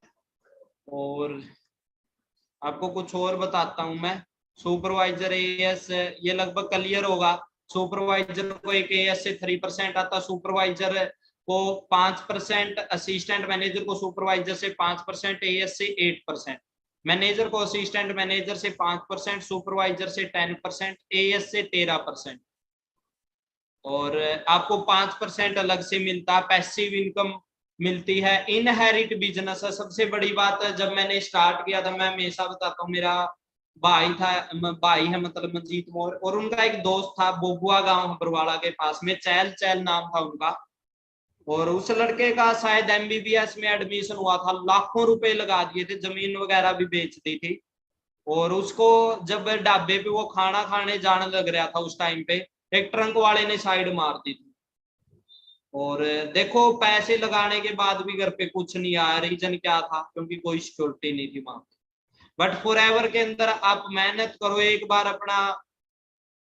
और आपको कुछ और बताता हूं मैं। सुपरवाइजर एएस ये लगभग क्लियर होगा। सुपरवाइजर को एक एएस से 3% आता, सुपरवाइजर को 5%, असिस्टेंट मैनेजर को सुपरवाइजर से 5%, एएस से 8%, मैनेजर को असिस्टेंट मैनेजर से 5%, सुपरवाइजर से 10%, एएस से 13%। और आपको 5% अलग से मिलता, पैसिव इनकम मिलती है। इनहेरिट बिजनेस है सबसे बड़ी बात है। जब मैंने स्टार्ट किया था, मैं हमेशा बताता हूँ, मेरा भाई था, भाई है मतलब मंजीत मोर, और उनका एक दोस्त था बोबुआ गांव बरवाड़ा के पास में, चैल चैल नाम था उनका। और उस लड़के का शायद एमबीबीएस में एडमिशन हुआ था, लाखों रुपए लगा दिए थे, जमीन वगैरह भी बेच दी थी। और उसको जब ढाबे पे वो खाना खाने जाने लग रहा था उस टाइम पे, एक ट्रंक वाले ने साइड मार दी थी। और देखो पैसे लगाने के बाद भी घर पे कुछ नहीं आया, रीजन क्या था? क्योंकि कोई सिक्योरिटी नहीं थी वहां। बट फॉरएवर के अंदर आप मेहनत करो, एक बार अपना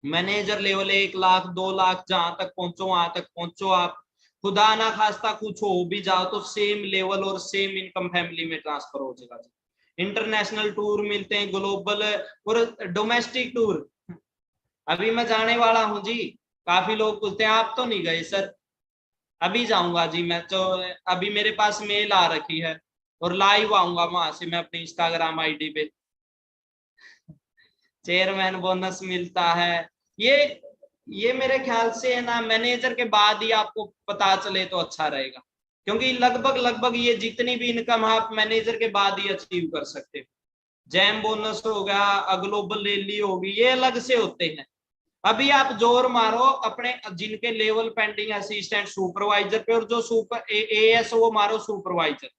मैनेजर लेवल 1 लाख 2 लाख जहां तक पहुंचो वहां तक पहुंचो आप। खुदा ना खास्ता कुछ हो भी जाओ तो सेम लेवल और सेम इनकम फैमिली में ट्रांसफर हो जाएगा। इंटरनेशनल टूर मिलते हैं, ग्लोबल और डोमेस्टिक टूर अभी मैं जाने वाला हूँ जी। काफी लोग पूछते हैं आप तो नहीं गए सर। अभी जाऊंगा जी मैं तो, अभी मेरे पास मेल आ रखी है और लाइव आऊंगा वहां से मैं अपनी इंस्टाग्राम आईडी पे। चेयरमैन बोनस मिलता है। ये ये मेरे ख्याल से है ना, मैनेजर के बाद ही आपको पता चले तो अच्छा रहेगा, क्योंकि लगभग लगभग ये जितनी भी इनकम आप मैनेजर के बाद ही अचीव कर सकते हो। जैम बोनस हो गया, ग्लोबल रैली होगी, ये अलग से होते हैं। अभी आप जोर मारो अपने जिनके लेवल पेंडिंग असिस्टेंट सुपरवाइजर पे, और जो सुपर एएस वो मारो सुपरवाइजर,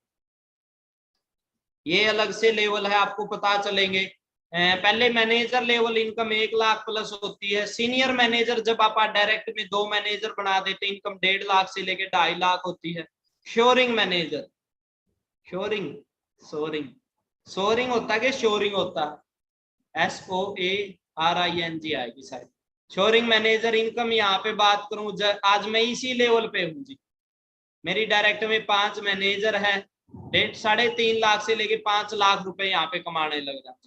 ये अलग से लेवल है, आपको पता चलेंगे। पहले manager level income 1 lakh plus होती है। सीनियर मैनेजर जब आप डायरेक्ट में 2 मैनेजर बना देते, इनकम 1.5 लाख से लेके 2.5 लाख होती है। श्योरिंग मैनेजर, श्योरिंग सोरिंग सोरिंग होता है कि श्योरिंग होता है? SOARING आएगी शायद। श्योरिंग मैनेजर इनकम यहाँ पे बात करूं, आज मैं इसी लेवल पे हूँ जी। मेरी डायरेक्ट में 5 मैनेजर है, 3.5 लाख से लेके 5 लाख रुपए यहाँ पे कमाने लग जाते।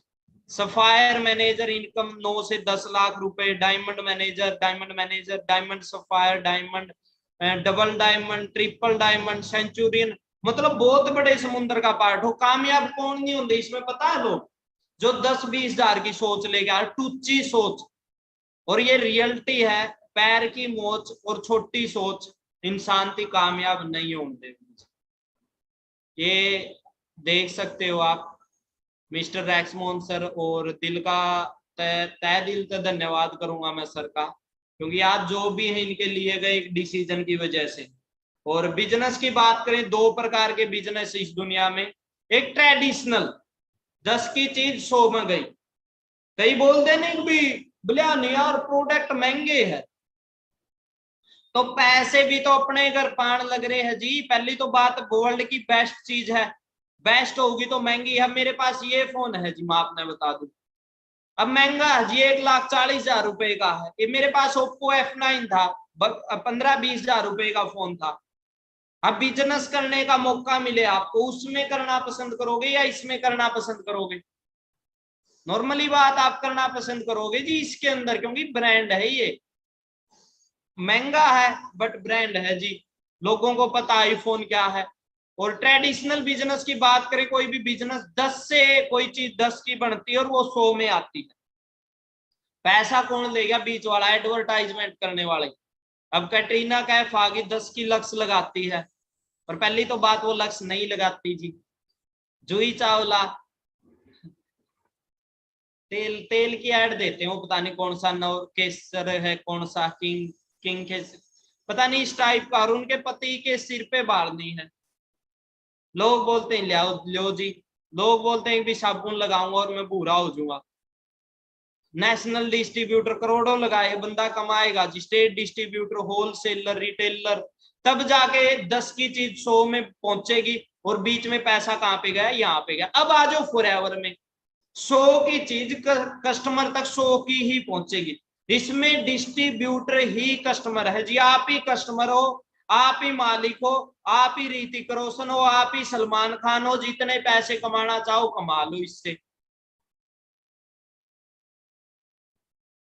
सफायर मैनेजर इनकम 9 से 10 लाख रुपए। Diamond manager, diamond sapphire, diamond double diamond, triple diamond, Centurion, मतलब बहुत बड़े समुद्र का पार्ट हो। कामयाब कौन नहीं होंगे इसमें पता है लोग? जो 10-20 हजार की सोच लेके आ, टूची सोच। और ये रियलिटी है, पैर की मोच और छोटी सोच इंसान की कामयाब नहीं होने। ये देख सकते हो आप मिस्टर रैक्समोन सर, और दिल का तय दिल से धन्यवाद करूंगा मैं सर का, क्योंकि आज जो भी है इनके लिए गए एक डिसीजन की वजह से। और बिजनेस की बात करें, 2 प्रकार के बिजनेस इस दुनिया में। एक ट्रेडिशनल, 10 की चीज 100 में गई। कई बोल देने भी बोलिया नहीं यार प्रोडक्ट महंगे है, तो पैसे भी तो अपने घर पान लग रहे हैं जी। पहली तो बात वर्ल्ड की बेस्ट चीज है, बेस्ट होगी तो महंगी है। मेरे पास ये फोन है जी, मैं आपने बता दूं, अब महंगा है जी, 1,40,000 रुपए का है। ये मेरे पास ओप्पो F9 था, 15-20 हजार रुपए का फोन था। अब बिजनेस करने का मौका मिले आपको, उसमें करना पसंद करोगे या इसमें करना पसंद करोगे? नॉर्मली बात आप करना पसंद करोगे जी इसके अंदर, क्योंकि ब्रांड है, ये महंगा है बट ब्रांड है जी, लोगों को पता आईफोन क्या है। और ट्रेडिशनल बिजनेस की बात करें, कोई भी बिजनेस 10 से कोई चीज 10 की बनती है और वो 100 में आती है। पैसा कौन लेगा? बीच वाला, एडवर्टाइजमेंट करने वाले। अब कैटरीना कैफ आगे 10 की लक्स लगाती है, और पहली तो बात वो लक्स नहीं लगाती जी। जूही चावला तेल तेल की ऐड देते हैं, वो पता नहीं कौन सा नव केसर है, कौन सा किंग किंग के पता नहीं इस टाइप का, और उनके पति के सिर पे बाल नहीं है। लोग बोलते हैं लो जी, लोग बोलते हैं कि साबुन लगाऊंगा और मैं भूरा हो जाऊंगा। नेशनल डिस्ट्रीब्यूटर करोड़ों लगाए, बंदा कमाएगा जी। स्टेट डिस्ट्रीब्यूटर, होलसेलर, रिटेलर, तब जाके 10 की चीज 100 में पहुंचेगी। और बीच में पैसा कहाँ पे गया? यहाँ पे गया। अब आ जाओ फॉरएवर में, 100 की चीज कस्टमर तक 100 की ही पहुंचेगी। इसमें डिस्ट्रीब्यूटर ही कस्टमर है जी। आप ही कस्टमर हो, आप ही मालिक हो, आप ही ऋतिक रोशन हो, आप ही सलमान खान हो। जितने पैसे कमाना चाहो कमा लो इससे।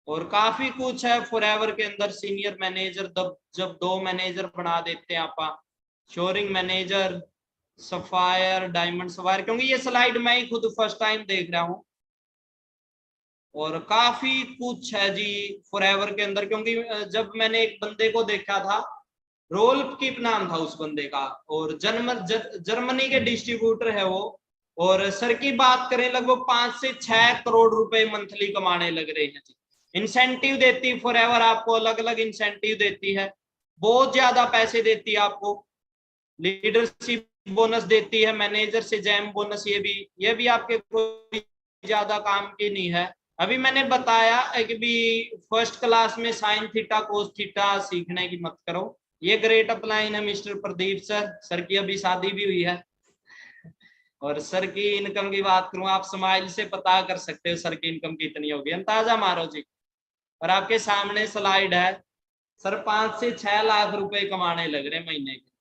और काफी कुछ है फॉरएवर के अंदर। सीनियर मैनेजर, जब 2 मैनेजर बना देते हैं आप, shoring manager, sapphire, diamond sapphire, क्योंकि ये स्लाइड मैं ही खुद फर्स्ट टाइम देख रहा हूँ। और काफी कुछ है जी फॉरएवर के अंदर, क्योंकि जब मैंने एक बंदे को देखा था, रोल्फ कीप नाम था उस बंदे का, और जर्मनी के डिस्ट्रीब्यूटर है वो। और सर की बात करें, लगभग 5 से 6 करोड़ रुपए मंथली कमाने लग रहे हैं जी। इंसेंटिव देती है फॉरएवर आपको, अलग अलग इंसेंटिव देती है, बहुत ज्यादा पैसे देती है आपको। लीडरशिप बोनस देती है, मैनेजर से जैम बोनस, ये भी आपके कोई ज्यादा काम की नहीं है। अभी मैंने बताया कि भी फर्स्ट क्लास में साइन थीटा कोस थीटा सीखने की मत करो। ये ग्रेट अपलाइन है मिस्टर प्रदीप सर। सर की अभी शादी भी हुई है। और सर की इनकम की बात करूं, आप स्माइल से पता कर सकते हो सर की इनकम कितनी होगी। अंदाजा मारो जी। और आपके सामने स्लाइड है। सर 5 से 6 लाख रुपए कमाने लग रहे महीने के।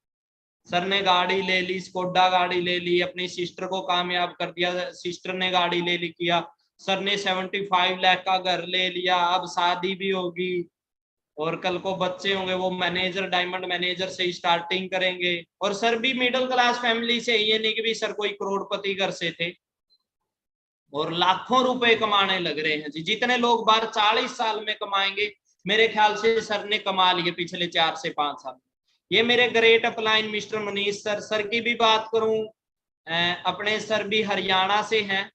सर ने गाड़ी ले ली, स्कोडा गाड़ी ले ली, अपनी सिस्टर को कामयाब कर दिया, सिस्टर ने गाड़ी ले ली किया। सर ने 75 लाख का घर ले लिया, अब शादी भी होगी, और कल को बच्चे होंगे, वो मैनेजर, डायमंड मैनेजर से स्टार्टिंग करेंगे। और सर भी मिडिल क्लास फैमिली से, ये नहीं कि भी सर कोई करोड़पति घर से थे। और लाखों रुपए कमाने लग रहे हैं जी। जितने लोग बाहर 40 साल में कमाएंगे, मेरे ख्याल से सर ने कमा लिए पिछले 4 से 5 साल। ये मेरे great upline mister Manish sir. Sir की भी बात करूं, अपने सर भी हरियाणा से हैं,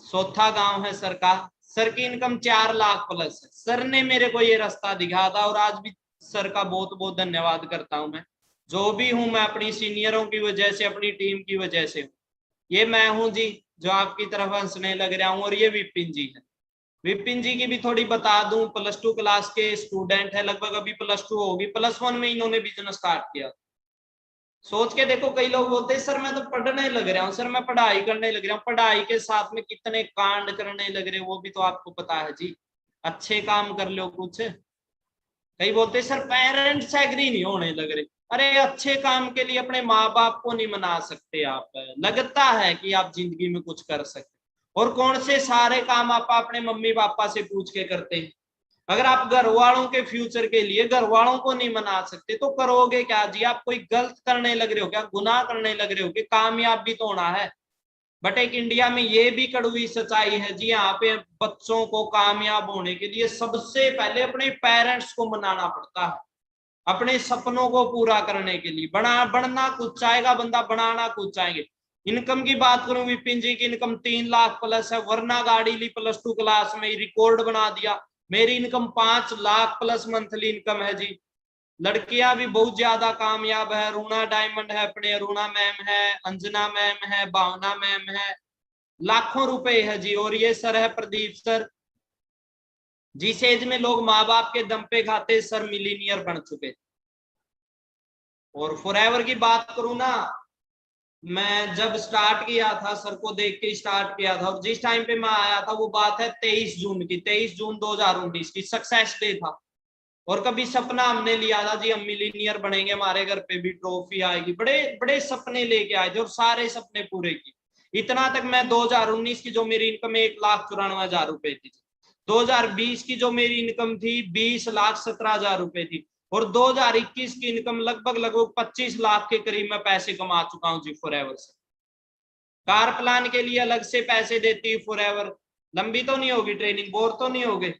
सोथा गांव है सर का। सर की इनकम 4 लाख प्लस है। सर ने मेरे को ये रास्ता दिखा था, और आज भी सर का बहुत बहुत धन्यवाद करता हूं मैं। जो भी हूं मैं अपनी सीनियरों की वजह से, अपनी टीम की वजह से हूं। ये मैं हूं जी जो आपकी तरफ हंसने लग रहा हूं, और ये विपिन जी है। विपिन जी की भी थोड़ी बता दूं, +2 क्लास के स्टूडेंट है, लगभग अभी +2 होगी, +1 में इन्होंने बिजनेस स्टार्ट किया। सोच के देखो, कई लोग बोलते हैं सर मैं तो पढ़ने लग रहा हूँ, सर मैं पढ़ाई करने लग रहा हूँ। पढ़ाई के साथ में कितने कांड करने लग रहे हो वो भी तो आपको पता है जी। अच्छे काम कर लो कुछ। कई बोलते हैं सर पेरेंट्स एग्री नहीं होने लग रहे। अरे अच्छे काम के लिए अपने माँ बाप को नहीं मना सकते आप? लगता है कि आप जिंदगी में कुछ कर सकते, और कौन से सारे काम आप अपने मम्मी पापा से पूछ के करते हैं? अगर आप घर वालों के फ्यूचर के लिए घर वालों को नहीं मना सकते तो करोगे क्या जी? आप कोई गलत करने लग रहे हो क्या? गुनाह करने लग रहे हो कि? कामयाब भी तो होना है। बट एक इंडिया में ये भी कड़वी सच्चाई है जी, यहाँ पे बच्चों को कामयाब होने के लिए सबसे पहले अपने पेरेंट्स को मनाना पड़ता है। अपने सपनों को पूरा करने के लिए बनना कुछ चाहेगा बंदा, बनाना कुछ चाहेंगे। इनकम की बात करूं, विपिन जी की इनकम 3 लाख प्लस है। वरना गाड़ी ली +2 क्लास में, रिकॉर्ड बना दिया। मेरी income 5 lakh plus monthly income है जी। लड़कियां भी बहुत ज्यादा कामयाब है। रूना डायमंड है अपने, रूना मैम है, अंजना मैम है, भावना मैम है। लाखों रुपए है जी। और ये सर है प्रदीप सर, जिस एज में लोग माँ बाप के दम पे खाते, सर मिलीनियर बन चुके। और फॉरएवर की बात करूं ना, मैं जब स्टार्ट किया था सर को देख के स्टार्ट किया था, और जिस टाइम पे मैं आया था वो बात है 23 जून की, 23 जून 2019 की, सक्सेस डे था। और कभी सपना हमने लिया था जी हम मिलीनियर बनेंगे, हमारे घर पे भी ट्रॉफी आएगी, बड़े बड़े सपने लेके आए थे, और सारे सपने पूरे किए। इतना तक मैं 2019 की जो मेरी इनकम 1,94,000 रुपए थी, 2020 की जो मेरी इनकम थी 20,17,000 रुपए थी, और 2021 की इनकम लगभग 25 लाख के करीब मैं पैसे कमा चुका हूँ जी फॉरएवर से। कार प्लान के लिए अलग से पैसे देती है फॉरएवर। लंबी तो नहीं होगी ट्रेनिंग, बोर तो नहीं हो गए?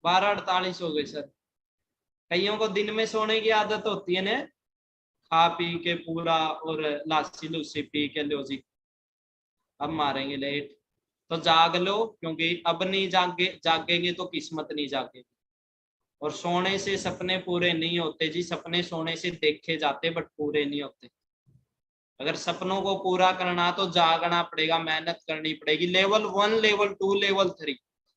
12:48 हो गए सर। कईयों को दिन में सोने की आदत होती है ना, खा पी के पूरा, और लासी लूसी पी के लो जी अब मारेंगे लेट। तो जाग लो, क्योंकि अब नहीं जागेंगे तो किस्मत नहीं जागेगी। और सोने से सपने पूरे नहीं होते जी, सपने सोने से देखे जाते बट पूरे नहीं होते। अगर सपनों को पूरा करना तो जागना पड़ेगा, मेहनत करनी पड़ेगी। Level 1, level 2, level 3।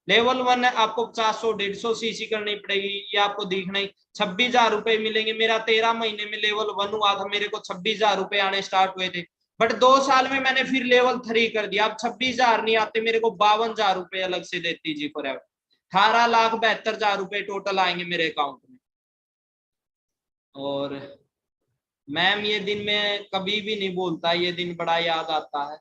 लेवल 1 है आपको 50-150 सीसी करनी पड़ेगी, ये आपको दिखना ही। 26,000 रुपए मिलेंगे। मेरा 13 महीने में लेवल 1 हुआ था, मेरे को 26,000 रुपए आने स्टार्ट हुए थे। बट 2 साल में मैंने फिर लेवल 3 कर दिया। अब 26,000 नहीं आते मेरे को, 52,000 रुपए अलग से देती जी फॉरएवर। 18,72,000 रुपए टोटल आएंगे मेरे अकाउंट में। और मैम ये दिन में कभी भी नहीं भूलता, ये दिन बड़ा याद आता है।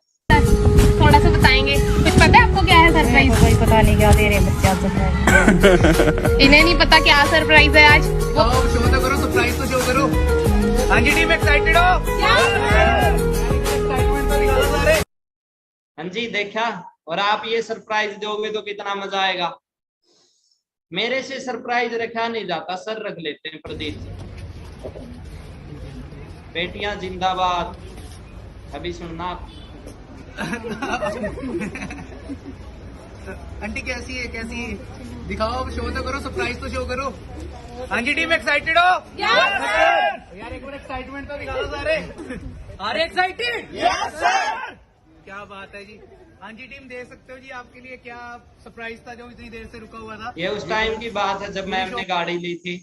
थोड़ा सा बताएंगे, कुछ पता है आपको क्या है सरप्राइज?
कोई पता नहीं क्या दे रहे बच्चे आज सरप्राइज।
इन्हें नहीं पता क्या सरप्राइज है आज।
शो तो करो, सरप्राइज तो शो करो। हाँ जी टीम, एक्साइटेड हो? एक्साइटमेंट तो निकालो सारे।
हाँ जी देखा। और आप ये सरप्राइज दोगे तो कितना मजा आएगा। मेरे से सरप्राइज रखा नहीं जाता, सर रख लेते हैं प्रदीप जी। बेटियां जिंदाबाद। अभी सुनना
आंटी कैसी है, कैसी है? दिखाओ, शो तो करो, सरप्राइज तो शो करो। हाँ जी टीम, एक्साइटेड हो? यार एक बार एक्साइटमेंट तो दिखाओ सारे। अरे एक्साइटेड? Yes sir. क्या बात है जी। हाँ जी टीम, देख सकते हो जी आपके लिए क्या सरप्राइज था जो इतनी देर से रुका हुआ था।
ये उस टाइम की बात है जब मैम ने गाड़ी ली थी,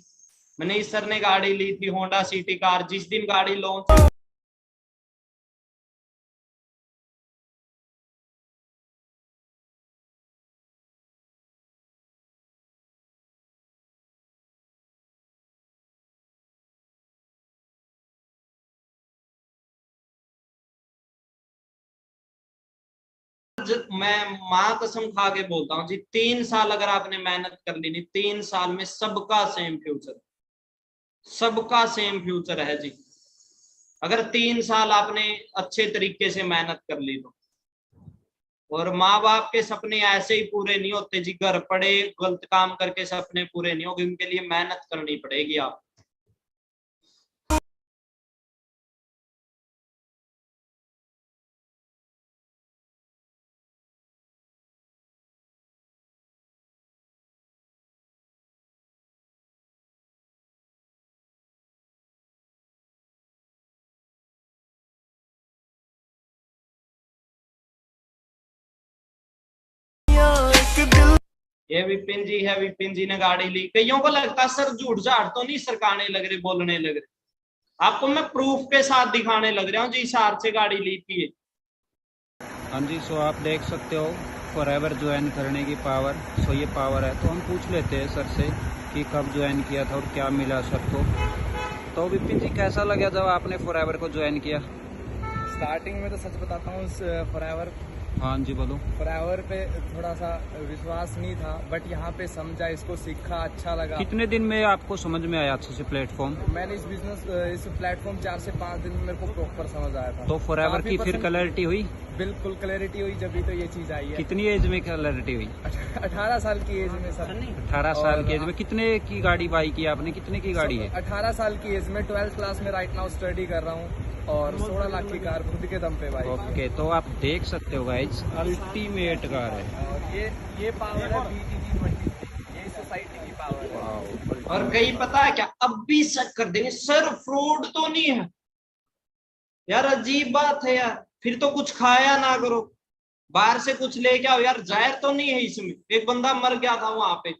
मनीष सर ने गाड़ी ली थी, होंडा सिटी कार। जिस दिन गाड़ी लॉन्च मैं माँ कसम खा के बोलता हूँ जी, 3 साल अगर आपने मेहनत कर ली नहीं, 3 साल में सबका सेम फ्यूचर, सबका सेम फ्यूचर है जी। अगर 3 साल आपने अच्छे तरीके से मेहनत कर ली तो। और माँ बाप के सपने ऐसे ही पूरे नहीं होते जी, घर पड़े गलत काम करके सपने पूरे नहीं होंगे, उनके लिए मेहनत करनी पड़ेगी आप। ये विपिन जी है, विपिन जी ने गाड़ी ली। कईयों को लगता सर झूठ झाड़ तो नहीं सरकाने लग रहे, बोलने लग रहे। आपको मैं प्रूफ के साथ दिखाने लग रहा हूँ जी, हिसार से गाड़ी ली थी।
हाँ जी, सो आप देख सकते हो फॉरएवर ज्वाइन करने की पावर। सो ये पावर है, तो हम पूछ लेते हैं सर से कि कब ज्वाइन किया था और क्या मिला सर को। तो विपिन जी कैसा लगा जब आपने फॉरएवर को ज्वाइन किया?
स्टार्टिंग में तो सच बताता हूँ, फॉरएवर
हाँ जी बोलो।
फॉरएवर पे थोड़ा सा विश्वास नहीं था, बट यहाँ पे समझा, इसको सीखा, अच्छा लगा।
कितने दिन में आपको समझ में आया अच्छे से प्लेटफॉर्म?
मैंने इस प्लेटफॉर्म 4 से 5 दिन में मेरे को प्रॉपर समझ आया था।
तो फॉरएवर की फिर क्लैरिटी हुई?
बिल्कुल क्लैरिटी हुई, जब भी तो ये चीज आई है।
कितनी एज में क्लैरिटी हुई?
18 साल की एज में सर।
18 साल की एज में कितने की गाड़ी बाई की आपने? कितने की गाड़ी है?
18 साल की एज में 12th क्लास में राइट नाउ स्टडी कर रहा हूँ, और 16 लाख की कार खुद के दम पे भाई।
ओके, तो आप देख सकते हो गाइस, अल्टीमेट कार है।
और ये पावर है BTG 23, ये सोसाइटी की पावर है।
और कई पता है क्या, अब भी शक कर देंगे सर फ्रॉड तो नहीं है। यार अजीब बात है यार, फिर तो कुछ खाया ना करो, बाहर से कुछ लेके आओ यार, जहर तो नहीं है इसमें। एक बंदा मर गया था वहां पे।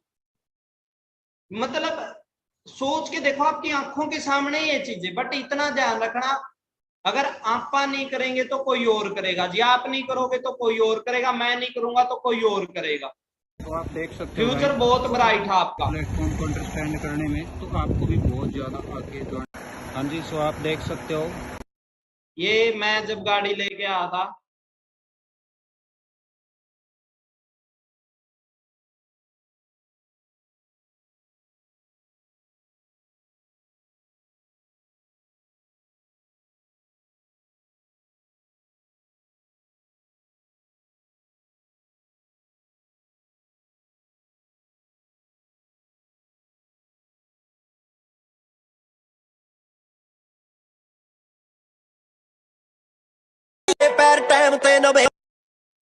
मतलब सोच के देखो, आपकी आंखों के सामने ये चीजें। बट इतना ध्यान रखना, अगर आपा नहीं करेंगे तो कोई और करेगा जी, आप नहीं करोगे तो कोई और करेगा, मैं नहीं करूंगा तो कोई और करेगा।
तो आप देख सकते हो
फ्यूचर बहुत ब्राइट है आपका।
प्लेटफॉर्म को अंडरस्टैंड करने में, तो आपको भी बहुत ज्यादा आगे जो। हाँ जी, सो आप देख सकते हो,
ये मैं जब गाड़ी लेके आया था,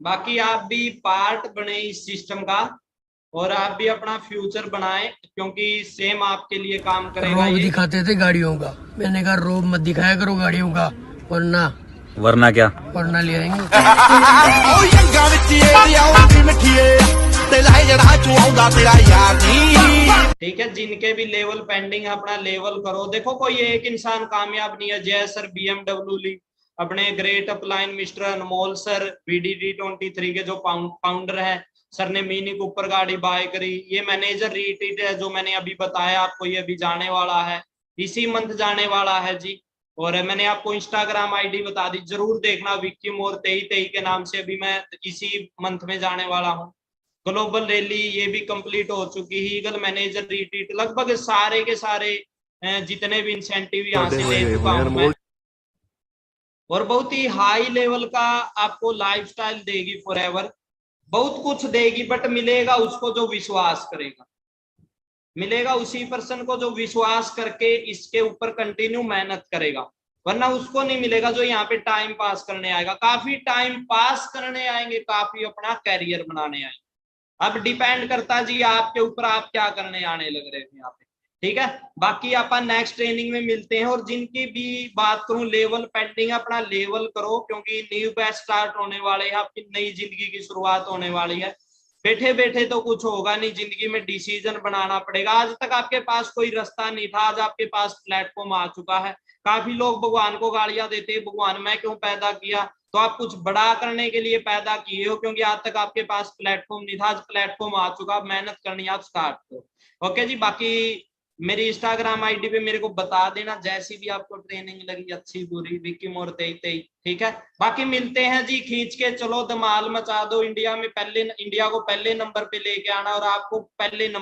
बाकी आप भी पार्ट बने इस सिस्टम का। और आप भी अपना फ्यूचर बनाएं, क्योंकि सेम आपके लिए काम करेगा
रोब
ये।
दिखाते थे गाड़ियों का, मैंने कहा रोब मत दिखाया करो गाड़ियों का,
वरना क्या?
वरना ले आएंगे।
ठीक है, जिनके भी लेवल पेंडिंग है अपना लेवल करो। देखो कोई एक इंसान कामयाब नहीं है। जय सर BMW ली, अपने ग्रेट अपलाइन मिस्टर अनमोल सर VDD 23 के जो फाउंडर है, सर ने मिनी कूपर गाड़ी बाय करी। ये मैनेजर रीट्रीट है जो मैंने अभी बताया आपको, ये अभी जाने वाला है, इसी मंथ जाने वाला है जी। और मैंने आपको इंस्टाग्राम ID बता दी, जरूर देखना, विक्की मोर 23 के नाम से अभी मैं इसी मंथ में जाने वाला हूँ। ग्लोबल रैली ये भी कंप्लीट हो चुकी है। ईगल मैनेजर रिट्रीट, लगभग सारे के सारे जितने भी इंसेंटिव यहाँ से ले चुका हूँ मैं। और बहुत ही हाई लेवल का आपको लाइफस्टाइल देगी फॉरएवर, बहुत कुछ देगी, बट मिलेगा उसको जो विश्वास करेगा, मिलेगा उसी पर्सन को जो विश्वास करके इसके ऊपर कंटिन्यू मेहनत करेगा, वरना उसको नहीं मिलेगा जो यहाँ पे टाइम पास करने आएगा। काफी टाइम पास करने आएंगे, काफी अपना कैरियर बनाने आएंगे। अब डिपेंड करता जी आपके ऊपर, आप क्या करने आने लग रहे हैं यहाँ पे। ठीक है, बाकी अपन नेक्स्ट ट्रेनिंग में मिलते हैं। और जिनकी भी बात करूं लेवल पेंडिंग, अपना लेवल करो, क्योंकि न्यू बैच स्टार्ट होने वाले हैं, आपकी नई जिंदगी की शुरुआत होने वाली है। बैठे बैठे तो कुछ होगा नहीं, जिंदगी में डिसीजन बनाना पड़ेगा। आज तक आपके पास कोई रास्ता नहीं था, आज आपके पास प्लेटफॉर्म आ चुका है। काफी लोग भगवान को गालियां देते हैं, भगवान मैं क्यों पैदा किया, तो आप कुछ बड़ा करने के लिए पैदा किए हो, क्योंकि आज तक आपके पास प्लेटफॉर्म नहीं था, आज प्लेटफॉर्म आ चुका, आप मेहनत करनी है, आप स्टार्ट करो। ओके जी, बाकी मेरी इंस्टाग्राम ID पे मेरे को बता देना जैसी भी आपको ट्रेनिंग लगी, अच्छी बुरी, विक्की मोर 23। ठीक है, बाकी मिलते हैं जी। खींच के चलो, धमाल मचा दो, इंडिया में इंडिया को पहले नंबर पे लेके आना, और आपको पहले नंबर